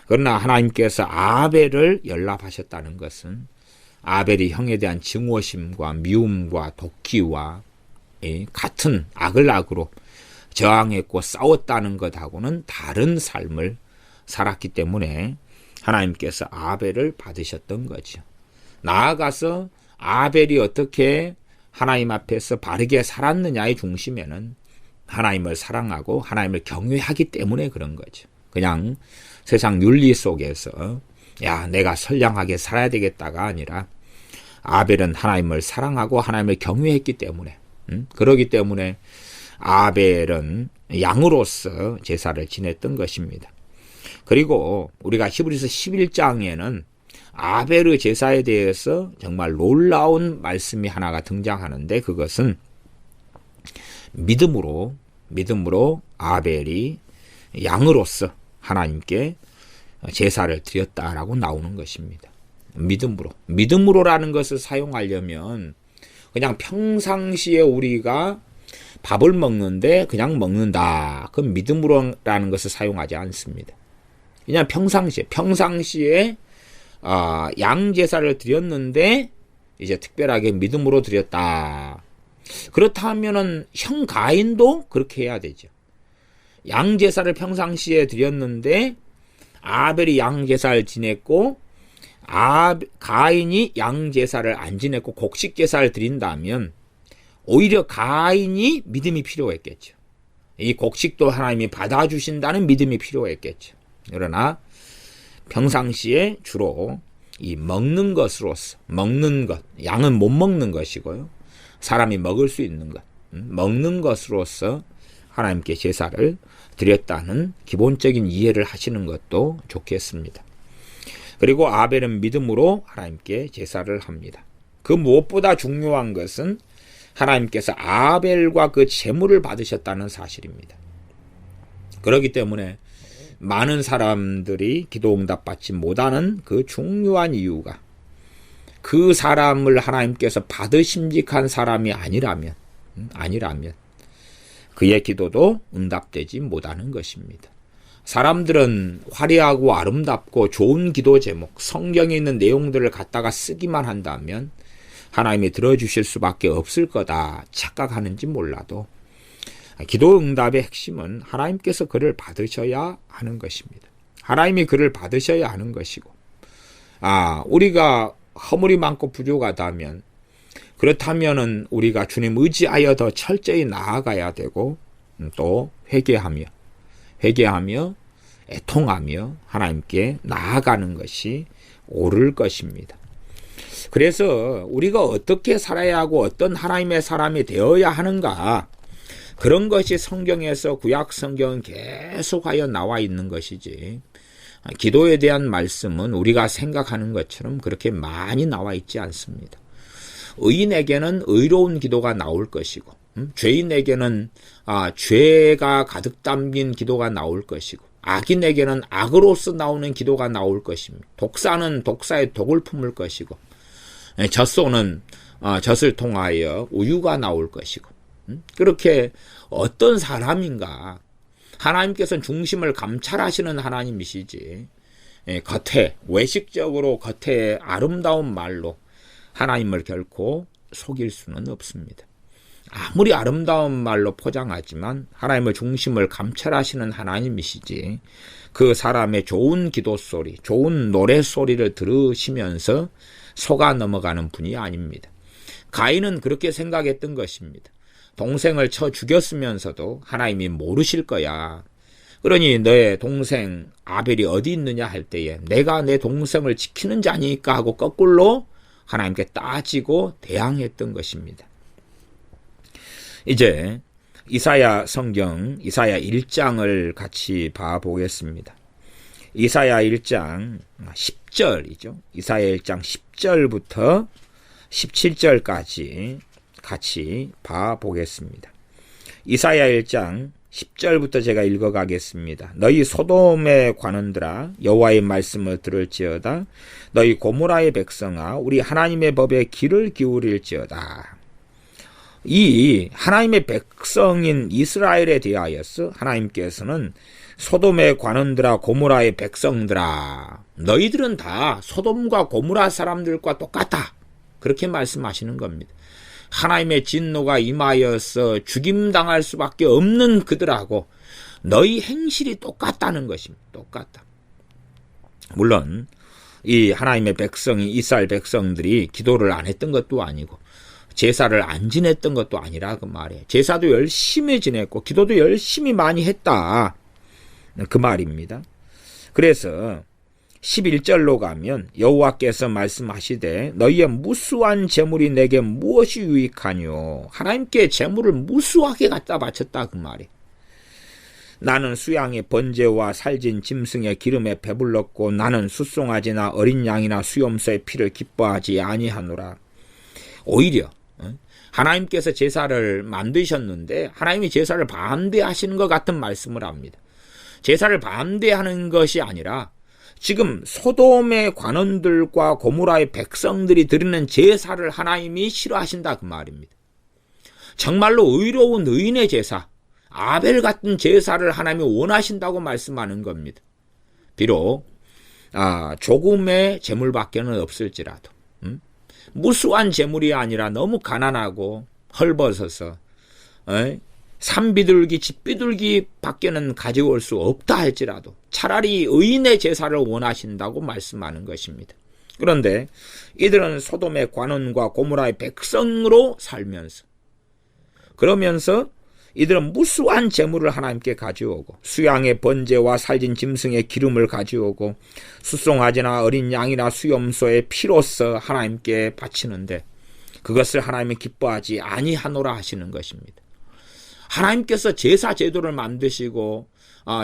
Speaker 1: 그러나 하나님께서 아벨을 연락하셨다는 것은 아벨이 형에 대한 증오심과 미움과 도끼와 같은 악을 악으로 저항했고 싸웠다는 것하고는 다른 삶을 살았기 때문에 하나님께서 아벨을 받으셨던 거죠. 나아가서 아벨이 어떻게 하나님 앞에서 바르게 살았느냐의 중심에는 하나님을 사랑하고 하나님을 경외하기 때문에 그런 거죠. 그냥 세상 윤리 속에서 내가 선량하게 살아야 되겠다가 아니라 아벨은 하나님을 사랑하고 하나님을 경외했기 때문에 그러기 때문에 아벨은 양으로서 제사를 지냈던 것입니다. 그리고 우리가 히브리서 11장에는 아벨의 제사에 대해서 정말 놀라운 말씀이 하나가 등장하는데, 그것은 믿음으로 아벨이 양으로서 하나님께 제사를 드렸다라고 나오는 것입니다. 믿음으로라는 것을 사용하려면 그냥 평상시에 우리가 밥을 먹는데 그냥 먹는다, 그 믿음으로라는 것을 사용하지 않습니다. 그냥 평상시에 양 제사를 드렸는데 이제 특별하게 믿음으로 드렸다. 그렇다면은 형 가인도 그렇게 해야 되죠. 양 제사를 평상시에 드렸는데 아벨이 양 제사를 지냈고 가인이 양 제사를 안 지냈고 곡식 제사를 드린다면 오히려 가인이 믿음이 필요했겠죠. 이 곡식도 하나님이 받아주신다는 믿음이 필요했겠죠. 그러나 평상시에 주로 이 먹는 것으로서, 양은 못 먹는 것이고요, 사람이 먹을 수 있는 것, 먹는 것으로서 하나님께 제사를 드렸다는 기본적인 이해를 하시는 것도 좋겠습니다. 그리고 아벨은 믿음으로 하나님께 제사를 합니다. 그 무엇보다 중요한 것은 하나님께서 아벨과 그 제물을 받으셨다는 사실입니다. 그렇기 때문에 많은 사람들이 기도응답 받지 못하는 그 중요한 이유가 그 사람을 하나님께서 받으심직한 사람이 아니라면 그의 기도도 응답되지 못하는 것입니다. 사람들은 화려하고 아름답고 좋은 기도 제목, 성경에 있는 내용들을 갖다가 쓰기만 한다면 하나님이 들어주실 수밖에 없을 거다 착각하는지 몰라도 기도 응답의 핵심은 하나님께서 그를 받으셔야 하는 것입니다. 하나님이 그를 받으셔야 하는 것이고, 우리가 허물이 많고 부족하다면, 그렇다면은 우리가 주님 의지하여 더 철저히 나아가야 되고, 또 회개하며 애통하며 하나님께 나아가는 것이 옳을 것입니다. 그래서 우리가 어떻게 살아야 하고 어떤 하나님의 사람이 되어야 하는가, 그런 것이 성경에서 구약 성경은 계속하여 나와 있는 것이지, 기도에 대한 말씀은 우리가 생각하는 것처럼 그렇게 많이 나와 있지 않습니다. 의인에게는 의로운 기도가 나올 것이고, 죄인에게는 죄가 가득 담긴 기도가 나올 것이고, 악인에게는 악으로서 나오는 기도가 나올 것입니다. 독사는 독사의 독을 품을 것이고, 젖소는 젖을 통하여 우유가 나올 것이고, 그렇게 어떤 사람인가, 하나님께서는 중심을 감찰하시는 하나님이시지, 외식적으로 겉에 아름다운 말로 하나님을 결코 속일 수는 없습니다. 아무리 아름다운 말로 포장하지만 하나님의 중심을 감찰하시는 하나님이시지, 그 사람의 좋은 기도 소리, 좋은 노래 소리를 들으시면서 속아 넘어가는 분이 아닙니다. 가인은 그렇게 생각했던 것입니다. 동생을 쳐 죽였으면서도 하나님이 모르실 거야. 그러니 내 동생 아벨이 어디 있느냐 할 때에 내가 내 동생을 지키는 자니까 하고 거꾸로 하나님께 따지고 대항했던 것입니다. 이제 이사야 성경 이사야 1장을 같이 봐보겠습니다. 이사야 1장 10절이죠. 이사야 1장 10절부터 17절까지 같이 봐보겠습니다. 이사야 1장 10절부터 제가 읽어가겠습니다. 너희 소돔의 관원들아 여호와의 말씀을 들을지어다. 너희 고모라의 백성아 우리 하나님의 법에 귀를 기울일지어다. 이 하나님의 백성인 이스라엘에 대하여서 하나님께서는 소돔의 관원들아 고모라의 백성들아 너희들은 다 소돔과 고모라 사람들과 똑같다. 그렇게 말씀하시는 겁니다. 하나님의 진노가 임하여서 죽임당할 수밖에 없는 그들하고 너희 행실이 똑같다는 것입니다. 똑같다. 물론 이 하나님의 백성이 이스라엘 백성들이 기도를 안 했던 것도 아니고 제사를 안 지냈던 것도 아니라 그 말이에요. 제사도 열심히 지냈고 기도도 열심히 많이 했다. 그 말입니다. 그래서 11절로 가면 여호와께서 말씀하시되 너희의 무수한 재물이 내게 무엇이 유익하뇨. 하나님께 재물을 무수하게 갖다 바쳤다 그 말이에요. 나는 수양의 번제와 살진 짐승의 기름에 배불렀고 나는 숫송아지나 어린 양이나 수염소의 피를 기뻐하지 아니하노라. 오히려 하나님께서 제사를 만드셨는데 하나님이 제사를 반대하시는 것 같은 말씀을 합니다. 제사를 반대하는 것이 아니라 지금 소돔의 관원들과 고모라의 백성들이 드리는 제사를 하나님이 싫어하신다 그 말입니다. 정말로 의로운 의인의 제사, 아벨 같은 제사를 하나님이 원하신다고 말씀하는 겁니다. 비록 조금의 재물밖에는 없을지라도 무수한 재물이 아니라 너무 가난하고 헐벗어서 산비둘기 집비둘기 밖에는 가지고 올 수 없다 할지라도 차라리 의인의 제사를 원하신다고 말씀하는 것입니다. 그런데 이들은 소돔의 관원과 고모라의 백성으로 살면서 그러면서 이들은 무수한 재물을 하나님께 가져오고 수양의 번제와 살진 짐승의 기름을 가져오고 숫송아지나 어린 양이나 수염소의 피로써 하나님께 바치는데 그것을 하나님이 기뻐하지 아니하노라 하시는 것입니다. 하나님께서 제사 제도를 만드시고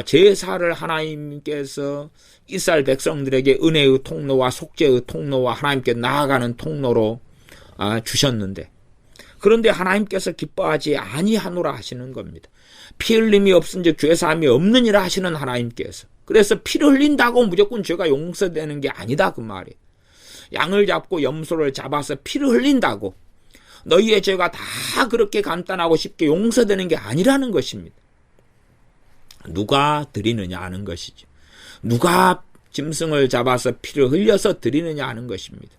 Speaker 1: 제사를 하나님께서 이스라엘 백성들에게 은혜의 통로와 속죄의 통로와 하나님께 나아가는 통로로 주셨는데 그런데 하나님께서 기뻐하지 아니하노라 하시는 겁니다. 피 흘림이 없은즉 죄사함이 없느니라 하시는 하나님께서 그래서 피를 흘린다고 무조건 죄가 용서되는 게 아니다 그 말이에요. 양을 잡고 염소를 잡아서 피를 흘린다고 너희의 죄가 다 그렇게 간단하고 쉽게 용서되는 게 아니라는 것입니다. 누가 드리느냐 하는 것이죠. 누가 짐승을 잡아서 피를 흘려서 드리느냐 하는 것입니다.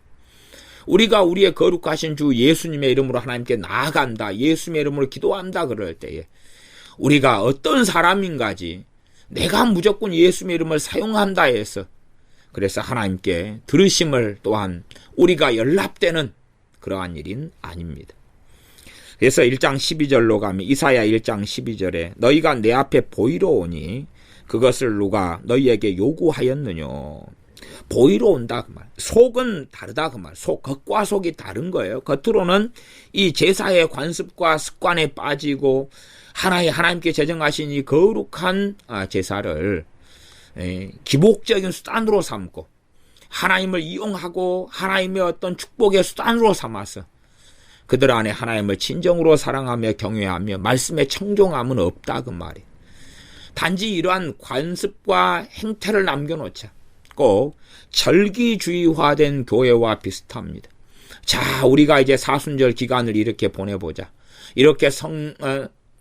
Speaker 1: 우리가 우리의 거룩하신 주 예수님의 이름으로 하나님께 나아간다, 예수님의 이름으로 기도한다 그럴 때에 우리가 어떤 사람인가지 내가 무조건 예수님의 이름을 사용한다 해서 그래서 하나님께 들으심을 또한 우리가 연락되는 그러한 일은 아닙니다. 그래서 1장 12절로 가면 이사야 1장 12절에 너희가 내 앞에 보이러 오니 그것을 누가 너희에게 요구하였느냐. 보이러 온다 그 말. 속은 다르다 그 말. 겉과 속이 다른 거예요. 겉으로는 이 제사의 관습과 습관에 빠지고 하나님께 제정하신 이 거룩한 제사를 기복적인 수단으로 삼고 하나님을 이용하고 하나님의 어떤 축복의 수단으로 삼아서 그들 안에 하나님을 진정으로 사랑하며 경외하며 말씀에 청종함은 없다 그 말이에요. 단지 이러한 관습과 행태를 남겨놓자 꼭 절기주의화된 교회와 비슷합니다. 자, 우리가 이제 사순절 기간을 이렇게 보내보자. 이렇게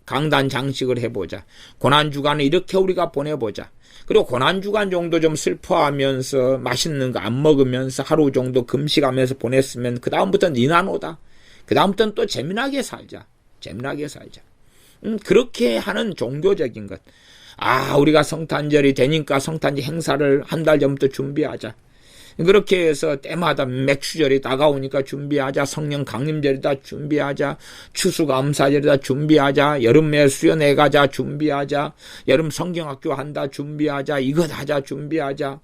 Speaker 1: 강단 장식을 해보자. 고난주간을 이렇게 우리가 보내보자. 그리고 고난주간 정도 좀 슬퍼하면서 맛있는 거 안 먹으면서 하루 정도 금식하면서 보냈으면 그 다음부터는 니나노다. 그 다음부터는 또 재미나게 살자. 재미나게 살자. 그렇게 하는 종교적인 것. 우리가 성탄절이 되니까 성탄절 행사를 한 달 전부터 준비하자. 그렇게 해서 때마다 맥주절이 다가오니까 준비하자. 성령 강림절이다 준비하자. 추수감사절이다 준비하자. 여름에 수련회 가자 준비하자. 여름 성경학교 한다 준비하자. 이것 하자 준비하자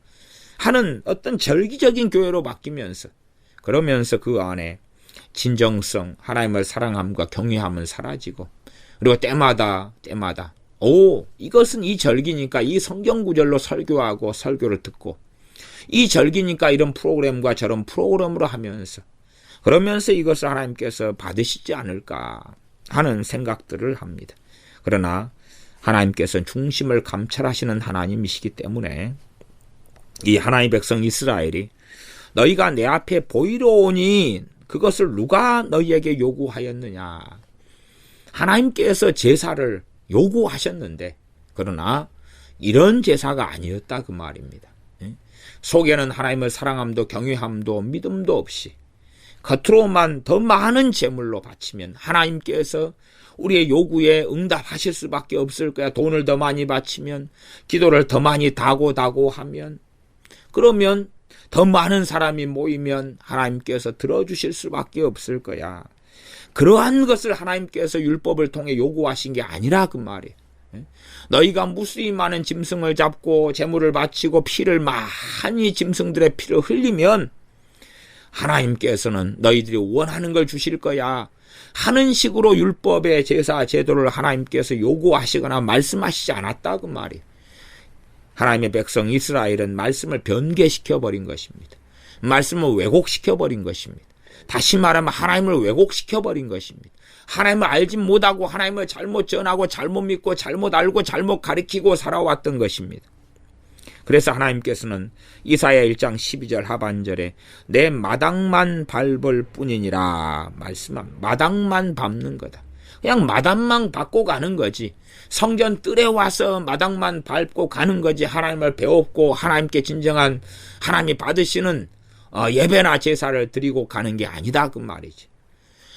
Speaker 1: 하는 어떤 절기적인 교회로 바뀌면서 그러면서 그 안에 진정성, 하나님을 사랑함과 경외함은 사라지고 그리고 때마다 이것은 이 절기니까 이 성경 구절로 설교하고 설교를 듣고 이 절기니까 이런 프로그램과 저런 프로그램으로 하면서 그러면서 이것을 하나님께서 받으시지 않을까 하는 생각들을 합니다. 그러나 하나님께서는 중심을 감찰하시는 하나님이시기 때문에 이 하나님의 백성 이스라엘이 너희가 내 앞에 보이러 오니 그것을 누가 너희에게 요구하였느냐. 하나님께서 제사를 요구하셨는데 그러나 이런 제사가 아니었다 그 말입니다. 속에는 하나님을 사랑함도 경외함도 믿음도 없이 겉으로만 더 많은 제물로 바치면 하나님께서 우리의 요구에 응답하실 수밖에 없을 거야. 돈을 더 많이 바치면, 기도를 더 많이 다고 하면, 그러면 더 많은 사람이 모이면 하나님께서 들어주실 수밖에 없을 거야. 그러한 것을 하나님께서 율법을 통해 요구하신 게 아니라 그 말이에요. 너희가 무수히 많은 짐승을 잡고 제물을 바치고 피를 많이 짐승들의 피를 흘리면 하나님께서는 너희들이 원하는 걸 주실 거야 하는 식으로 율법의 제사 제도를 하나님께서 요구하시거나 말씀하시지 않았다 그 말이에요. 하나님의 백성 이스라엘은 말씀을 변개시켜버린 것입니다. 말씀을 왜곡시켜버린 것입니다. 다시 말하면 하나님을 왜곡시켜버린 것입니다. 하나님을 알지 못하고 하나님을 잘못 전하고 잘못 믿고 잘못 알고 잘못 가리키고 살아왔던 것입니다. 그래서 하나님께서는 이사야 1장 12절 하반절에 내 마당만 밟을 뿐이니라 말씀합니다. 마당만 밟는 거다. 그냥 마당만 밟고 가는 거지. 성전 뜰에 와서 마당만 밟고 가는 거지. 하나님을 배웠고 하나님께 진정한 하나님이 받으시는 예배나 제사를 드리고 가는 게 아니다 그 말이지.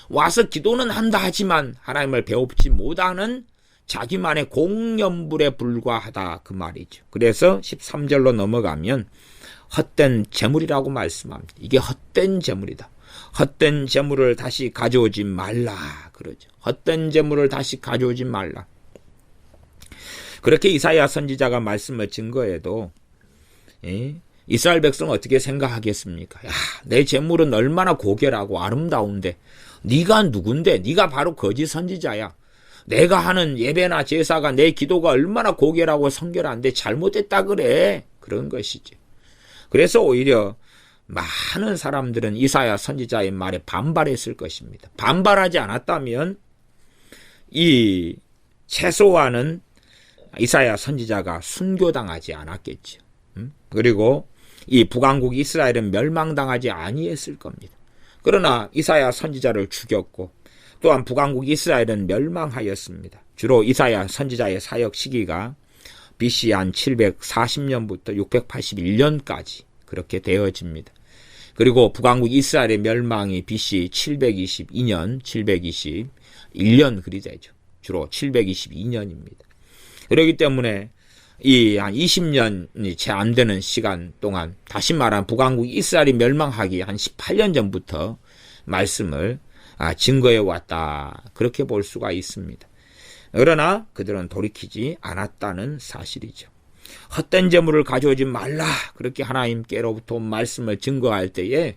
Speaker 1: 와서 기도는 한다 하지만 하나님을 배우지 못하는 자기만의 공연불에 불과하다 그 말이죠. 그래서 13절로 넘어가면 헛된 재물이라고 말씀합니다. 이게 헛된 재물이다. 헛된 재물을 다시 가져오지 말라 그러죠. 헛된 재물을 다시 가져오지 말라. 그렇게 이사야 선지자가 말씀을 증거해도 이스라엘 백성은 어떻게 생각하겠습니까? 야, 내 재물은 얼마나 고결하고 아름다운데 네가 누군데? 네가 바로 거짓 선지자야. 내가 하는 예배나 제사가 내 기도가 얼마나 고결하고 성결한데 잘못됐다 그래. 그런 것이지. 그래서 오히려 많은 사람들은 이사야 선지자의 말에 반발했을 것입니다. 반발하지 않았다면 이 최소한은 이사야 선지자가 순교당하지 않았겠죠. 그리고 이 북왕국 이스라엘은 멸망당하지 아니했을 겁니다. 그러나 이사야 선지자를 죽였고 또한 북왕국 이스라엘은 멸망하였습니다. 주로 이사야 선지자의 사역 시기가 BC 한 740년부터 681년까지 그렇게 되어집니다. 그리고 북왕국 이스라엘의 멸망이 BC 722년, 721년 그리 되죠. 주로 722년입니다. 그렇기 때문에 이 한 20년이 채 안 되는 시간 동안 다시 말하면 북왕국 이스라엘이 멸망하기 한 18년 전부터 말씀을 증거해 왔다. 그렇게 볼 수가 있습니다. 그러나 그들은 돌이키지 않았다는 사실이죠. 헛된 재물을 가져오지 말라. 그렇게 하나님께로부터 말씀을 증거할 때에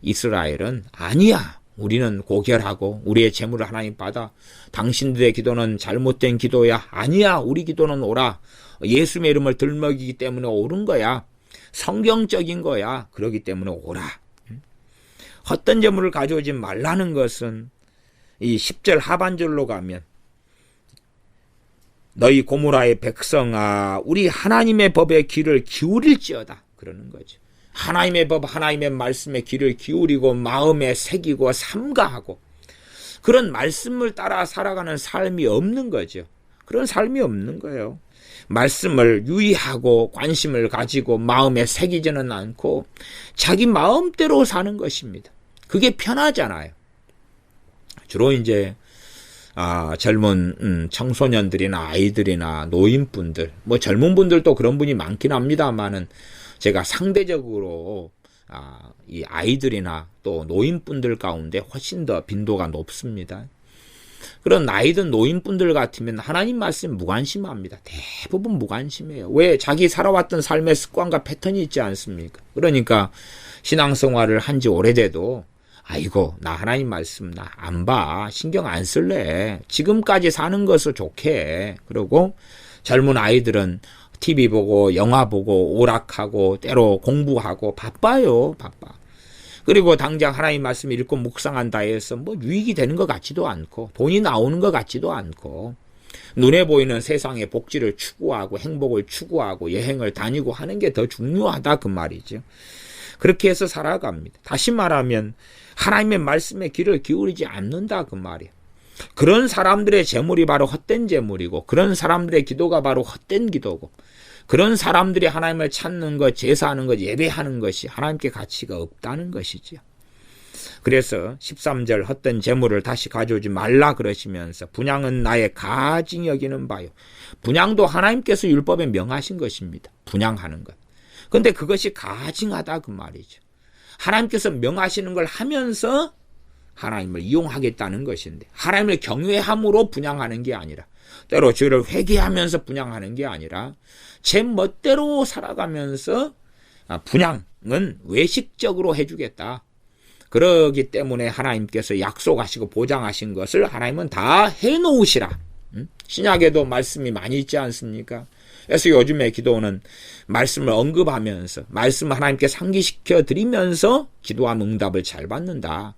Speaker 1: 이스라엘은 아니야. 우리는 고결하고 우리의 재물을 하나님 받아. 당신들의 기도는 잘못된 기도야. 아니야. 우리 기도는 옳아. 예수의 이름을 들먹이기 때문에 옳은 거야. 성경적인 거야. 그러기 때문에 옳아. 헛된 재물을 가져오지 말라는 것은 이 10절 하반절로 가면 너희 고모라의 백성아 우리 하나님의 법에 귀를 기울일지어다 그러는 거죠. 하나님의 법 하나님의 말씀에 귀를 기울이고 마음에 새기고 삼가하고 그런 말씀을 따라 살아가는 삶이 없는 거죠. 그런 삶이 없는 거예요. 말씀을 유의하고 관심을 가지고 마음에 새기지는 않고 자기 마음대로 사는 것입니다. 그게 편하잖아요. 주로 이제 젊은 청소년들이나 아이들이나 노인분들, 뭐 젊은 분들도 그런 분이 많긴 합니다만은 제가 상대적으로 이 아이들이나 또 노인분들 가운데 훨씬 더 빈도가 높습니다. 그런 나이든 노인분들 같으면 하나님 말씀 무관심합니다. 대부분 무관심해요. 왜? 자기 살아왔던 삶의 습관과 패턴이 있지 않습니까? 그러니까 신앙생활을 한 지 오래돼도 아이고 나 하나님 말씀 나 안 봐. 신경 안 쓸래. 지금까지 사는 것을 좋게. 그러고 젊은 아이들은 TV 보고 영화 보고 오락하고 때로 공부하고 바빠요. 바빠. 그리고 당장 하나님 말씀 읽고 묵상한다 해서 뭐 유익이 되는 것 같지도 않고 돈이 나오는 것 같지도 않고 눈에 보이는 세상의 복지를 추구하고 행복을 추구하고 여행을 다니고 하는 게 더 중요하다 그 말이죠. 그렇게 해서 살아갑니다. 다시 말하면 하나님의 말씀에 귀를 기울이지 않는다 그 말이에요. 그런 사람들의 재물이 바로 헛된 재물이고 그런 사람들의 기도가 바로 헛된 기도고 그런 사람들이 하나님을 찾는 것, 제사하는 것, 예배하는 것이 하나님께 가치가 없다는 것이지요. 그래서 13절 헛된 재물을 다시 가져오지 말라 그러시면서 분향은 나의 가증 여기는 바요. 분향도 하나님께서 율법에 명하신 것입니다. 분향하는 것. 근데 그것이 가증하다 그 말이죠. 하나님께서 명하시는 걸 하면서 하나님을 이용하겠다는 것인데 하나님을 경외함으로 분향하는 게 아니라 때로 죄를 회개하면서 분향하는 게 아니라 제 멋대로 살아가면서 분향은 외식적으로 해주겠다. 그러기 때문에 하나님께서 약속하시고 보장하신 것을 하나님은 다 해놓으시라. 신약에도 말씀이 많이 있지 않습니까? 그래서 요즘에 기도는 말씀을 언급하면서 말씀을 하나님께 상기시켜 드리면서 기도한 응답을 잘 받는다.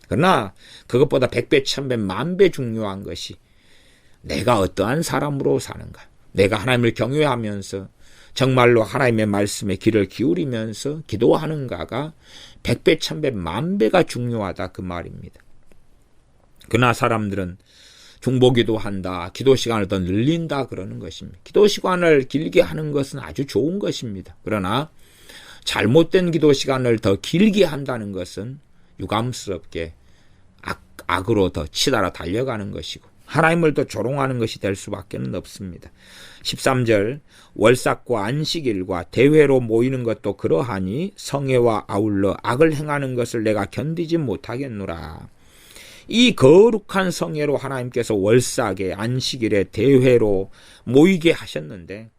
Speaker 1: 그러나 그것보다 100배, 1000배, 10,000배 중요한 것이 내가 어떠한 사람으로 사는가. 내가 하나님을 경외하면서 정말로 하나님의 말씀에 귀를 기울이면서 기도하는가가 100배, 1000배, 10,000배가 중요하다 그 말입니다. 그러나 사람들은 중보기도 한다, 기도 시간을 더 늘린다 그러는 것입니다. 기도 시간을 길게 하는 것은 아주 좋은 것입니다. 그러나 잘못된 기도 시간을 더 길게 한다는 것은 유감스럽게 악으로 더 치달아 달려가는 것이고 하나님을 더 조롱하는 것이 될 수밖에 없습니다. 13절 월삭과 안식일과 대회로 모이는 것도 그러하니 성회와 아울러 악을 행하는 것을 내가 견디지 못하겠노라. 이 거룩한 성회로 하나님께서 월삭에 안식일에 대회로 모이게 하셨는데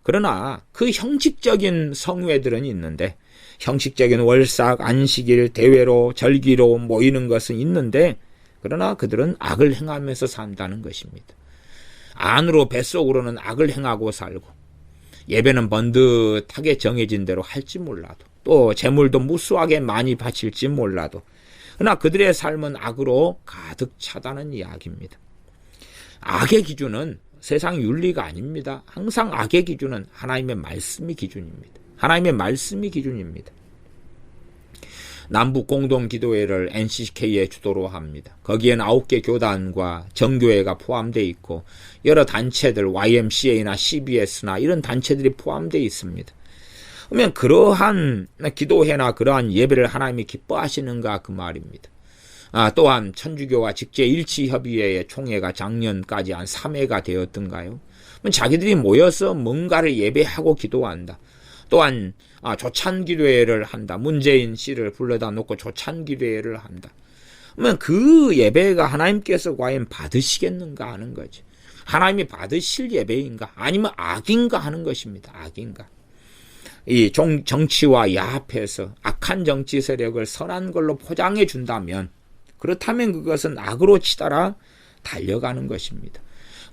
Speaker 1: 그러나 그 형식적인 성회들은 있는데 형식적인 월삭, 안식일, 대회로 절기로 모이는 것은 있는데 그러나 그들은 악을 행하면서 산다는 것입니다. 안으로 뱃속으로는 악을 행하고 살고 예배는 번듯하게 정해진 대로 할지 몰라도 또 재물도 무수하게 많이 바칠지 몰라도 그러나 그들의 삶은 악으로 가득 차다는 이야기입니다. 악의 기준은 세상 윤리가 아닙니다. 항상 악의 기준은 하나님의 말씀이 기준입니다. 하나님의 말씀이 기준입니다. 남북 공동기도회를 NCK의 주도로 합니다. 거기에는 9개 교단과 정교회가 포함되어 있고 여러 단체들 YMCA나 CBS나 이런 단체들이 포함되어 있습니다. 그러면 그러한 기도회나 그러한 예배를 하나님이 기뻐하시는가 그 말입니다. 또한 천주교와 직제일치협의회의 총회가 작년까지 한 3회가 되었던가요? 자기들이 모여서 뭔가를 예배하고 기도한다. 또한 조찬기도회를 한다. 문재인 씨를 불러다 놓고 조찬기도회를 한다. 그러면 그 예배가 하나님께서 과연 받으시겠는가 하는 거지. 하나님이 받으실 예배인가 아니면 악인가 하는 것입니다. 악인가. 이 정치와 야합해서 악한 정치 세력을 선한 걸로 포장해 준다면 그렇다면 그것은 악으로 치달아 달려가는 것입니다.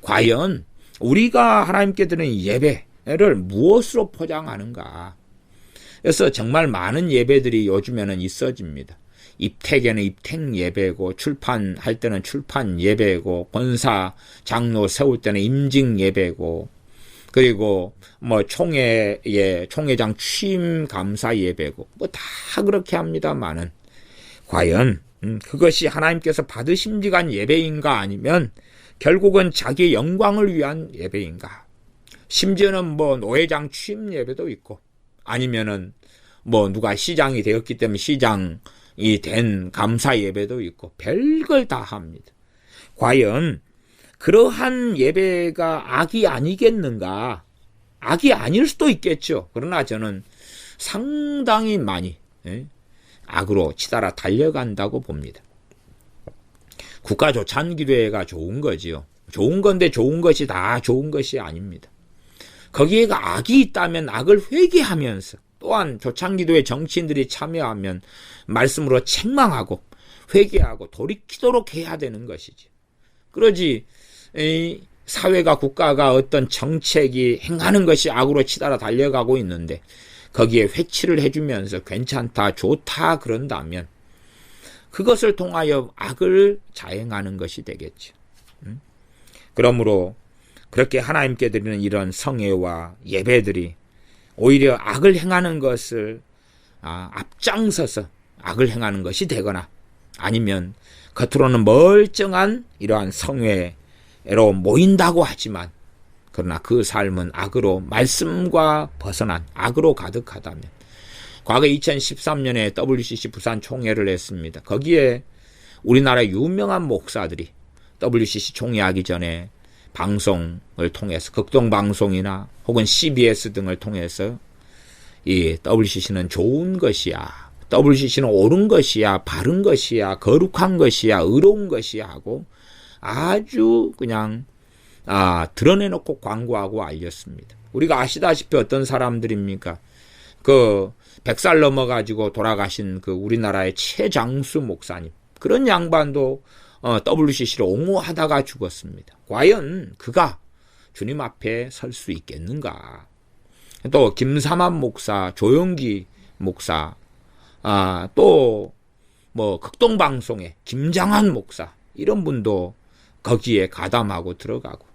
Speaker 1: 과연 우리가 하나님께 드리는 예배를 무엇으로 포장하는가? 그래서 정말 많은 예배들이 요즘에는 있어집니다. 입택에는 입택 예배고 출판할 때는 출판 예배고 권사 장로 세울 때는 임직 예배고 그리고 총회장 취임 감사 예배고 다 그렇게 합니다만은 과연 그것이 하나님께서 받으심직한 예배인가 아니면 결국은 자기의 영광을 위한 예배인가? 심지어는 노회장 취임 예배도 있고 아니면은 누가 시장이 되었기 때문에 시장이 된 감사 예배도 있고 별걸 다 합니다. 과연 그러한 예배가 악이 아니겠는가? 악이 아닐 수도 있겠죠. 그러나 저는 상당히 많이 악으로 치달아 달려간다고 봅니다. 국가조찬기도회가 좋은 거지요. 좋은 건데 좋은 것이 다 좋은 것이 아닙니다. 거기에가 악이 있다면 악을 회개하면서 또한 조찬기도회 정치인들이 참여하면 말씀으로 책망하고 회개하고 돌이키도록 해야 되는 것이지. 그러지 사회가 국가가 어떤 정책이 행하는 것이 악으로 치달아 달려가고 있는데 거기에 회치를 해주면서 괜찮다 좋다 그런다면 그것을 통하여 악을 자행하는 것이 되겠죠. 그러므로 그렇게 하나님께 드리는 이런 성회와 예배들이 오히려 악을 행하는 것을 앞장서서 악을 행하는 것이 되거나 아니면 겉으로는 멀쩡한 이러한 성회로 모인다고 하지만 그러나 그 삶은 악으로 말씀과 벗어난 악으로 가득하다면 과거 2013년에 WCC 부산 총회를 했습니다. 거기에 우리나라 유명한 목사들이 WCC 총회하기 전에 방송을 통해서 극동방송이나 혹은 CBS 등을 통해서 이 WCC는 좋은 것이야, WCC는 옳은 것이야, 바른 것이야, 거룩한 것이야, 의로운 것이야 하고 아주 그냥 드러내놓고 광고하고 알렸습니다. 우리가 아시다시피 어떤 사람들입니까? 그 100살 넘어가지고 돌아가신 그 우리나라의 최장수 목사님, 그런 양반도 WCC를 옹호하다가 죽었습니다. 과연 그가 주님 앞에 설 수 있겠는가? 또 김삼환 목사, 조영기 목사, 또 뭐 극동방송의 김장한 목사, 이런 분도 거기에 가담하고 들어가고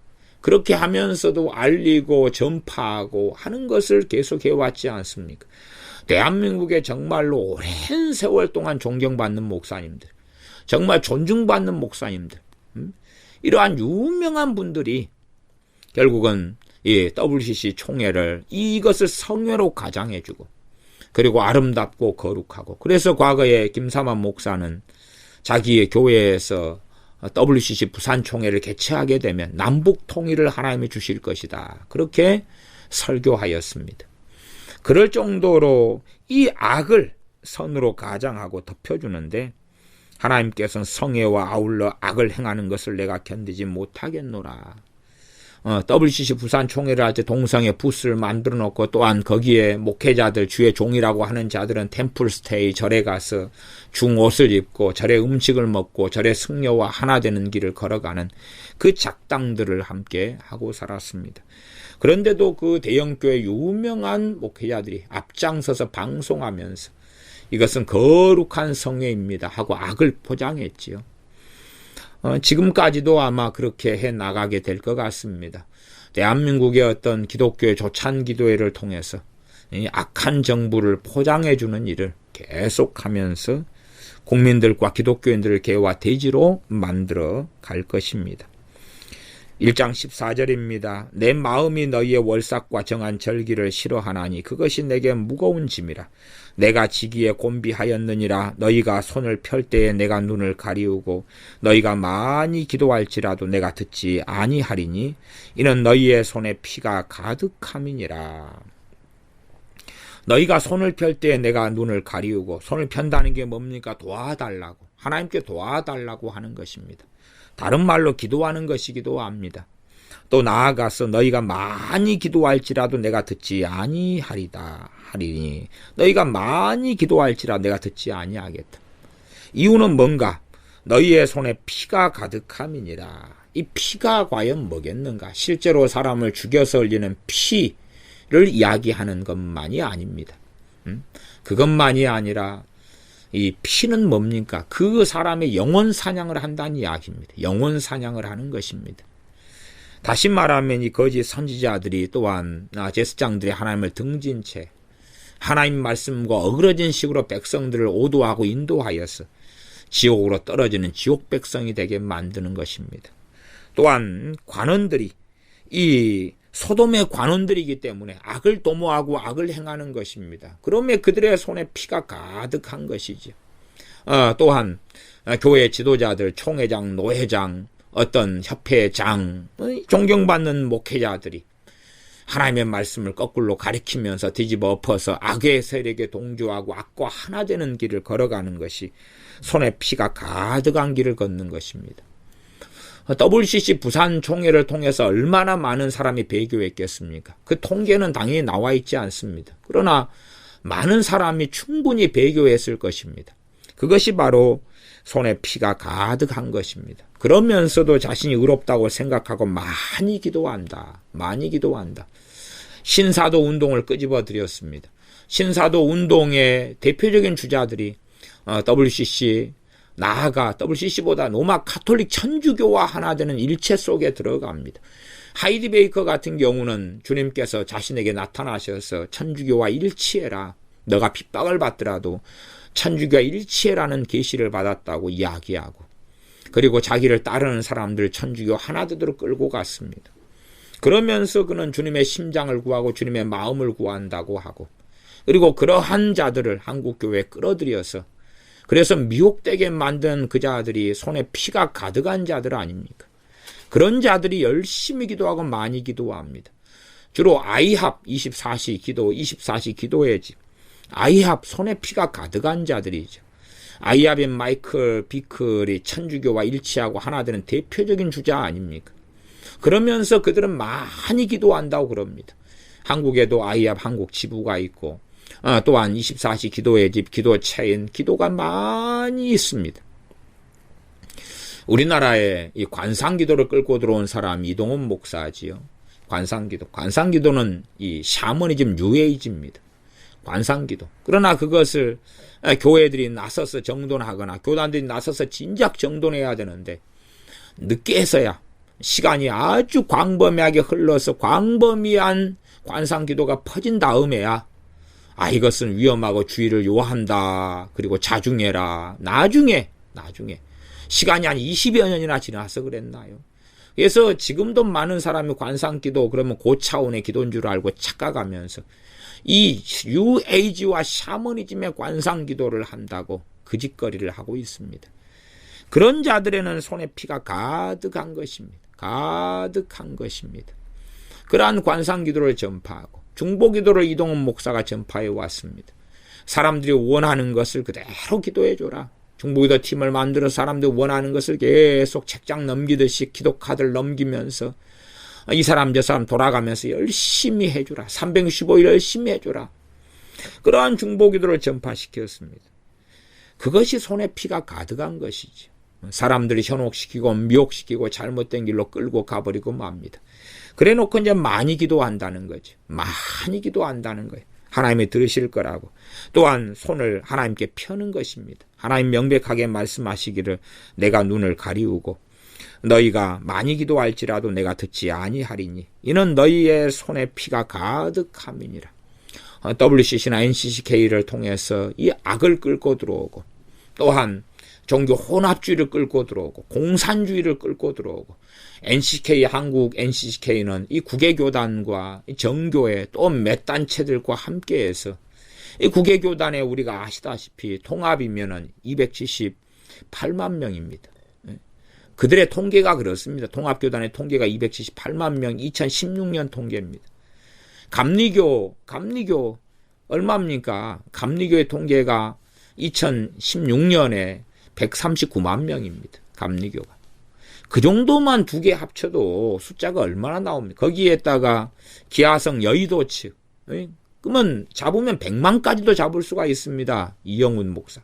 Speaker 1: 그렇게 하면서도 알리고 전파하고 하는 것을 계속 해왔지 않습니까? 대한민국에 정말로 오랜 세월 동안 존경받는 목사님들, 정말 존중받는 목사님들, 이러한 유명한 분들이 결국은 이 WCC 총회를 이것을 성회로 가장해주고 그리고 아름답고 거룩하고, 그래서 과거에 김삼환 목사는 자기의 교회에서 WCC 부산 총회를 개최하게 되면 남북 통일을 하나님이 주실 것이다, 그렇게 설교하였습니다. 그럴 정도로 이 악을 선으로 가장하고 덮여주는데 하나님께서는 성회와 아울러 악을 행하는 것을 내가 견디지 못하겠노라. WCC 부산 총회를 할 때 동성애 부스를 만들어 놓고 또한 거기에 목회자들, 주의 종이라고 하는 자들은 템플스테이, 절에 가서 중옷을 입고 절의 음식을 먹고 절의 승려와 하나 되는 길을 걸어가는 그 작당들을 함께 하고 살았습니다. 그런데도 그 대형교회 유명한 목회자들이 앞장서서 방송하면서 이것은 거룩한 성회입니다 하고 악을 포장했지요. 지금까지도 아마 그렇게 해 나가게 될 것 같습니다. 대한민국의 어떤 기독교의 조찬기도회를 통해서 이 악한 정부를 포장해주는 일을 계속하면서 국민들과 기독교인들을 개와 돼지로 만들어 갈 것입니다. 1장 14절입니다. 내 마음이 너희의 월삭과 정한 절기를 싫어하나니 그것이 내게 무거운 짐이라. 내가 지기에 곤비하였느니라. 너희가 손을 펼 때에 내가 눈을 가리우고 너희가 많이 기도할지라도 내가 듣지 아니하리니 이는 너희의 손에 피가 가득함이니라. 너희가 손을 펼 때에 내가 눈을 가리우고, 손을 편다는 게 뭡니까? 도와달라고, 하나님께 도와달라고 하는 것입니다. 다른 말로 기도하는 것이기도 합니다. 또 나아가서 너희가 많이 기도할지라도 내가 듣지 아니하리다 하리니, 너희가 많이 기도할지라도 내가 듣지 아니하겠다. 이유는 뭔가? 너희의 손에 피가 가득함이니라. 이 피가 과연 뭐겠는가? 실제로 사람을 죽여서 흘리는 피를 이야기하는 것만이 아닙니다. 그것만이 아니라 이 피는 뭡니까? 그 사람의 영혼 사냥을 한다는 이야기입니다. 영혼 사냥을 하는 것입니다. 다시 말하면 이 거짓 선지자들이 또한 제사장들이 하나님을 등진 채 하나님 말씀과 어그러진 식으로 백성들을 오도하고 인도하여서 지옥으로 떨어지는 지옥 백성이 되게 만드는 것입니다. 또한 관원들이 이 소돔의 관원들이기 때문에 악을 도모하고 악을 행하는 것입니다. 그러면 그들의 손에 피가 가득한 것이죠. 또한 교회 지도자들, 총회장, 노회장, 어떤 협회장, 존경받는 목회자들이 하나님의 말씀을 거꾸로 가리키면서 뒤집어 엎어서 악의 세력에 동조하고 악과 하나 되는 길을 걸어가는 것이 손에 피가 가득한 길을 걷는 것입니다. WCC 부산 총회를 통해서 얼마나 많은 사람이 배교했겠습니까? 그 통계는 당연히 나와 있지 않습니다. 그러나 많은 사람이 충분히 배교했을 것입니다. 그것이 바로 손에 피가 가득한 것입니다. 그러면서도 자신이 의롭다고 생각하고 많이 기도한다. 많이 기도한다. 신사도 운동을 끄집어 드렸습니다. 신사도 운동의 대표적인 주자들이 WCC 나아가 WCC보다 로마 가톨릭 천주교와 하나 되는 일체 속에 들어갑니다. 하이디 베이커 같은 경우는 주님께서 자신에게 나타나셔서 천주교와 일치해라. 너가 핍박을 받더라도 천주교와 일치해라는 계시를 받았다고 이야기하고, 그리고 자기를 따르는 사람들 천주교 하나 되도록 끌고 갔습니다. 그러면서 그는 주님의 심장을 구하고 주님의 마음을 구한다고 하고, 그리고 그러한 자들을 한국교회에 끌어들여서, 그래서 미혹되게 만든 그 자들이 손에 피가 가득한 자들 아닙니까? 그런 자들이 열심히 기도하고 많이 기도합니다. 주로 아이합 24시 기도, 24시 기도의 집. 아이합 손에 피가 가득한 자들이죠. 아이합의 마이클 비클이 천주교와 일치하고 하나 되는 대표적인 주자 아닙니까? 그러면서 그들은 많이 기도한다고 그럽니다. 한국에도 아이합 한국 지부가 있고, 또한 24시 기도의 집, 기도체인, 기도가 많이 있습니다. 우리나라에 이 관상기도를 끌고 들어온 사람이 이동훈 목사지요. 관상기도는 이 샤머니즘 뉴에이지입니다. 관상기도. 그러나 그것을 교회들이 나서서 정돈하거나 교단들이 나서서 진작 정돈해야 되는데, 늦게 해서야 시간이 아주 광범위하게 흘러서 광범위한 관상기도가 퍼진 다음에야 이것은 위험하고 주의를 요한다. 그리고 자중해라. 나중에 시간이 한 20여 년이나 지나서 그랬나요? 그래서 지금도 많은 사람이 관상기도 그러면 그 차원의 기도인 줄 알고 착각하면서 이 뉴에이지와 샤머니즘의 관상기도를 한다고 그 짓거리를 하고 있습니다. 그런 자들에는 손에 피가 가득한 것입니다. 그러한 관상기도를 전파하고 중보기도를 이동훈 목사가 전파해 왔습니다. 사람들이 원하는 것을 그대로 기도해줘라. 중보기도 팀을 만들어 사람들이 원하는 것을 계속 책장 넘기듯이 기도 카드를 넘기면서 이 사람 저 사람 돌아가면서 열심히 해주라. 365일 열심히 해주라. 그러한 중보기도를 전파시켰습니다. 그것이 손에 피가 가득한 것이죠. 사람들이 현혹시키고 미혹시키고 잘못된 길로 끌고 가버리고 맙니다. 그래 놓고 이제 많이 기도한다는 거죠. 많이 기도한다는 거예요. 하나님이 들으실 거라고. 또한 손을 하나님께 펴는 것입니다. 하나님 명백하게 말씀하시기를 내가 눈을 가리우고 너희가 많이 기도할지라도 내가 듣지 아니하리니 이는 너희의 손에 피가 가득함이니라. WCC나 NCCK를 통해서 이 악을 끌고 들어오고, 또한 종교 혼합주의를 끌고 들어오고, 공산주의를 끌고 들어오고, NCK 한국 NCCK는 이 국외교단과 정교회 또 몇 단체들과 함께해서 이 국외교단에 우리가 아시다시피 통합이면은 278만 명입니다. 그들의 통계가 그렇습니다. 통합교단의 통계가 278만 명, 2016년 통계입니다. 감리교 얼마입니까? 감리교의 통계가 2016년에 139만 명입니다. 감리교가. 그 정도만 두 개 합쳐도 숫자가 얼마나 나옵니까? 거기에다가 기하성 여의도 측, 그러면 잡으면 100만까지도 잡을 수가 있습니다. 이영훈 목사,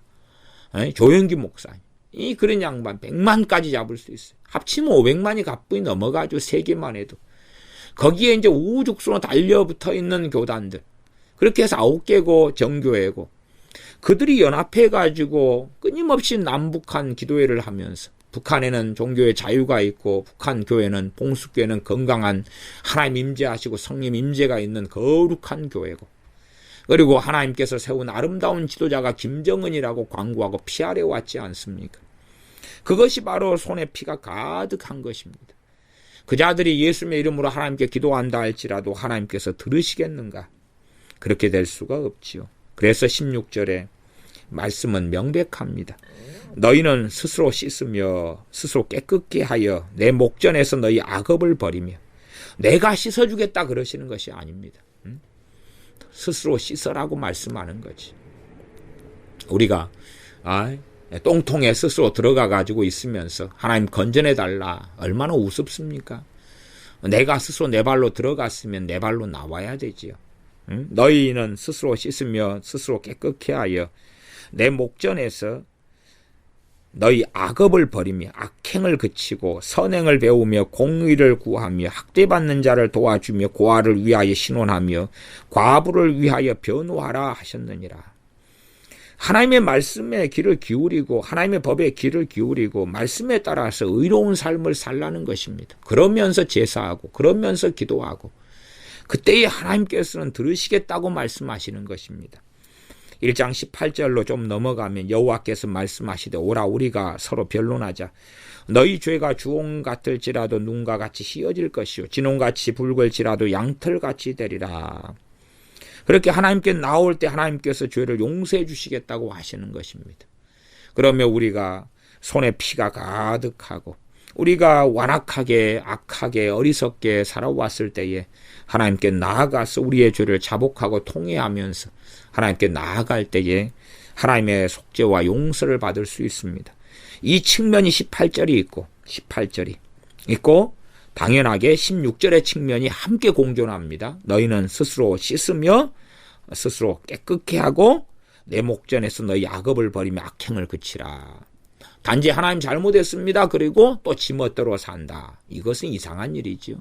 Speaker 1: 조영기 목사, 이 그런 양반 100만까지 잡을 수 있어요. 합치면 500만이 가뿐히 넘어가죠. 세 개만 해도. 거기에 이제 우후죽순으로 달려붙어 있는 교단들, 그렇게 해서 9개고 정교회고, 그들이 연합해가지고 끊임없이 남북한 기도회를 하면서, 북한에는 종교의 자유가 있고 북한 교회는 봉수교회는 건강한 하나님 임재하시고 성령 임재가 있는 거룩한 교회고, 그리고 하나님께서 세운 아름다운 지도자가 김정은이라고 광고하고 피아래 왔지 않습니까? 그것이 바로 손에 피가 가득한 것입니다. 그 자들이 예수님의 이름으로 하나님께 기도한다 할지라도 하나님께서 들으시겠는가? 그렇게 될 수가 없지요. 그래서 16절에 말씀은 명백합니다. 너희는 스스로 씻으며 스스로 깨끗게 하여 내 목전에서 너희 악업을 버리며, 내가 씻어주겠다 그러시는 것이 아닙니다. 스스로 씻어라고 말씀하는 거지. 우리가 똥통에 스스로 들어가 가지고 있으면서 하나님 건져내달라 얼마나 우습습니까? 내가 스스로 내 발로 들어갔으면 내 발로 나와야 되지요. 너희는 스스로 씻으며 스스로 깨끗게 하여 내 목전에서 너희 악업을 버리며 악행을 그치고 선행을 배우며 공의를 구하며 학대받는 자를 도와주며 고아를 위하여 신원하며 과부를 위하여 변호하라 하셨느니라. 하나님의 말씀에 귀를 기울이고 하나님의 법에 귀를 기울이고 말씀에 따라서 의로운 삶을 살라는 것입니다. 그러면서 제사하고 그러면서 기도하고 그때에 하나님께서는 들으시겠다고 말씀하시는 것입니다. 1장 18절로 좀 넘어가면 여호와께서 말씀하시되 오라 우리가 서로 변론하자. 너희 죄가 주홍 같을지라도 눈과 같이 희어질 것이요 진홍같이 붉을지라도 양털같이 되리라. 그렇게 하나님께 나올 때 하나님께서 죄를 용서해 주시겠다고 하시는 것입니다. 그러면 우리가 손에 피가 가득하고 우리가 완악하게 악하게 어리석게 살아왔을 때에 하나님께 나아가서 우리의 죄를 자복하고 통회하면서 하나님께 나아갈 때에 하나님의 속죄와 용서를 받을 수 있습니다. 이 측면이 18절이 있고 당연하게 16절의 측면이 함께 공존합니다. 너희는 스스로 씻으며 스스로 깨끗게 하고 내 목전에서 너희 악업을 버리며 악행을 그치라. 단지 하나님 잘못했습니다. 그리고 또 지멋대로 산다. 이것은 이상한 일이지요.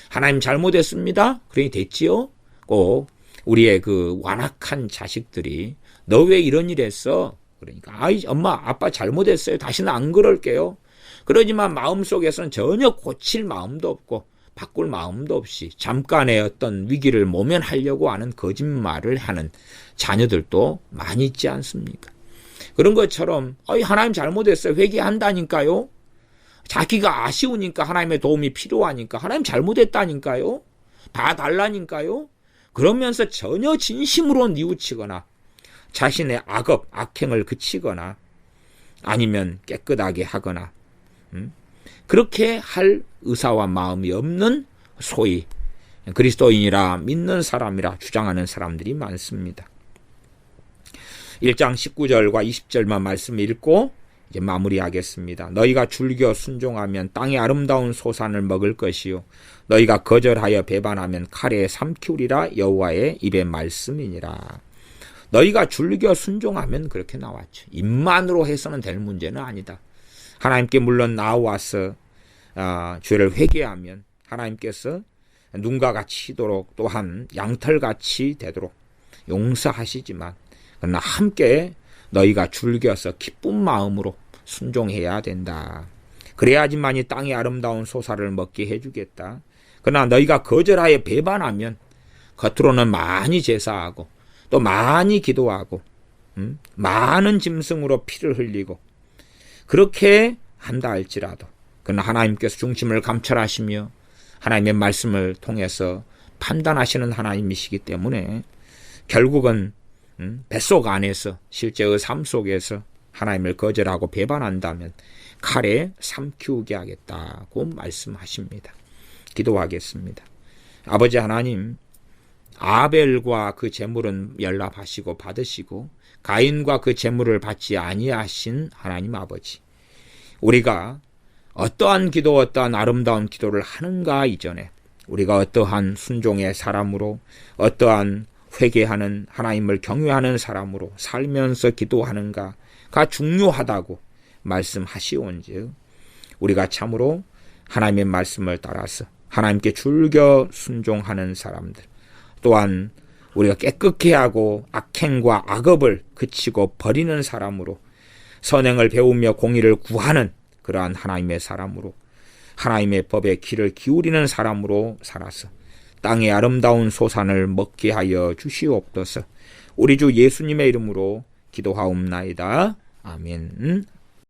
Speaker 1: 하나님 잘못했습니다. 그러니 됐지요. 꼭 우리의 그 완악한 자식들이 너 왜 이런 일 했어? 그러니까 아이 엄마 아빠 잘못했어요. 다시는 안 그럴게요. 그러지만 마음속에서는 전혀 고칠 마음도 없고 바꿀 마음도 없이 잠깐의 어떤 위기를 모면하려고 하는 거짓말을 하는 자녀들도 많이 있지 않습니까? 그런 것처럼 하나님 잘못했어요. 회개한다니까요. 자기가 아쉬우니까 하나님의 도움이 필요하니까 하나님 잘못했다니까요. 봐달라니까요. 그러면서 전혀 진심으로 뉘우치거나 자신의 악업, 악행을 그치거나 아니면 깨끗하게 하거나 그렇게 할 의사와 마음이 없는 소위 그리스도인이라 믿는 사람이라 주장하는 사람들이 많습니다. 1장 19절과 20절만 말씀 읽고 이제 마무리하겠습니다. 너희가 줄겨 순종하면 땅의 아름다운 소산을 먹을 것이요 너희가 거절하여 배반하면 칼에 삼키우리라 여호와의 입의 말씀이니라. 너희가 줄겨 순종하면 그렇게 나왔죠. 입만으로 해서는 될 문제는 아니다. 하나님께 물론 나와서 죄를 회개하면 하나님께서 눈과 같이 희도록 또한 양털같이 되도록 용서하시지만 그러나 함께 너희가 줄겨서 기쁜 마음으로 순종해야 된다. 그래야지만 이 땅의 아름다운 소사를 먹게 해주겠다. 그러나 너희가 거절하여 배반하면 겉으로는 많이 제사하고 또 많이 기도하고 많은 짐승으로 피를 흘리고 그렇게 한다 할지라도 그러나 하나님께서 중심을 감찰하시며 하나님의 말씀을 통해서 판단하시는 하나님이시기 때문에 결국은 뱃속 안에서 실제의 삶 속에서 하나님을 거절하고 배반한다면 칼에 삼키우게 하겠다고 말씀하십니다. 기도하겠습니다. 아버지 하나님, 아벨과 그 제물은 연락하시고 받으시고 가인과 그 제물을 받지 아니하신 하나님 아버지, 우리가 어떠한 기도, 어떠한 아름다운 기도를 하는가 이전에 우리가 어떠한 순종의 사람으로 어떠한 회개하는 하나님을 경외하는 사람으로 살면서 기도하는가가 중요하다고 말씀하시온즉 우리가 참으로 하나님의 말씀을 따라서 하나님께 줄겨 순종하는 사람들, 또한 우리가 깨끗게 하고 악행과 악업을 그치고 버리는 사람으로 선행을 배우며 공의를 구하는 그러한 하나님의 사람으로 하나님의 법에 귀를 기울이는 사람으로 살아서 땅의 아름다운 소산을 먹게 하여 주시옵소서. 우리 주 예수님의 이름으로 기도하옵나이다. 아멘.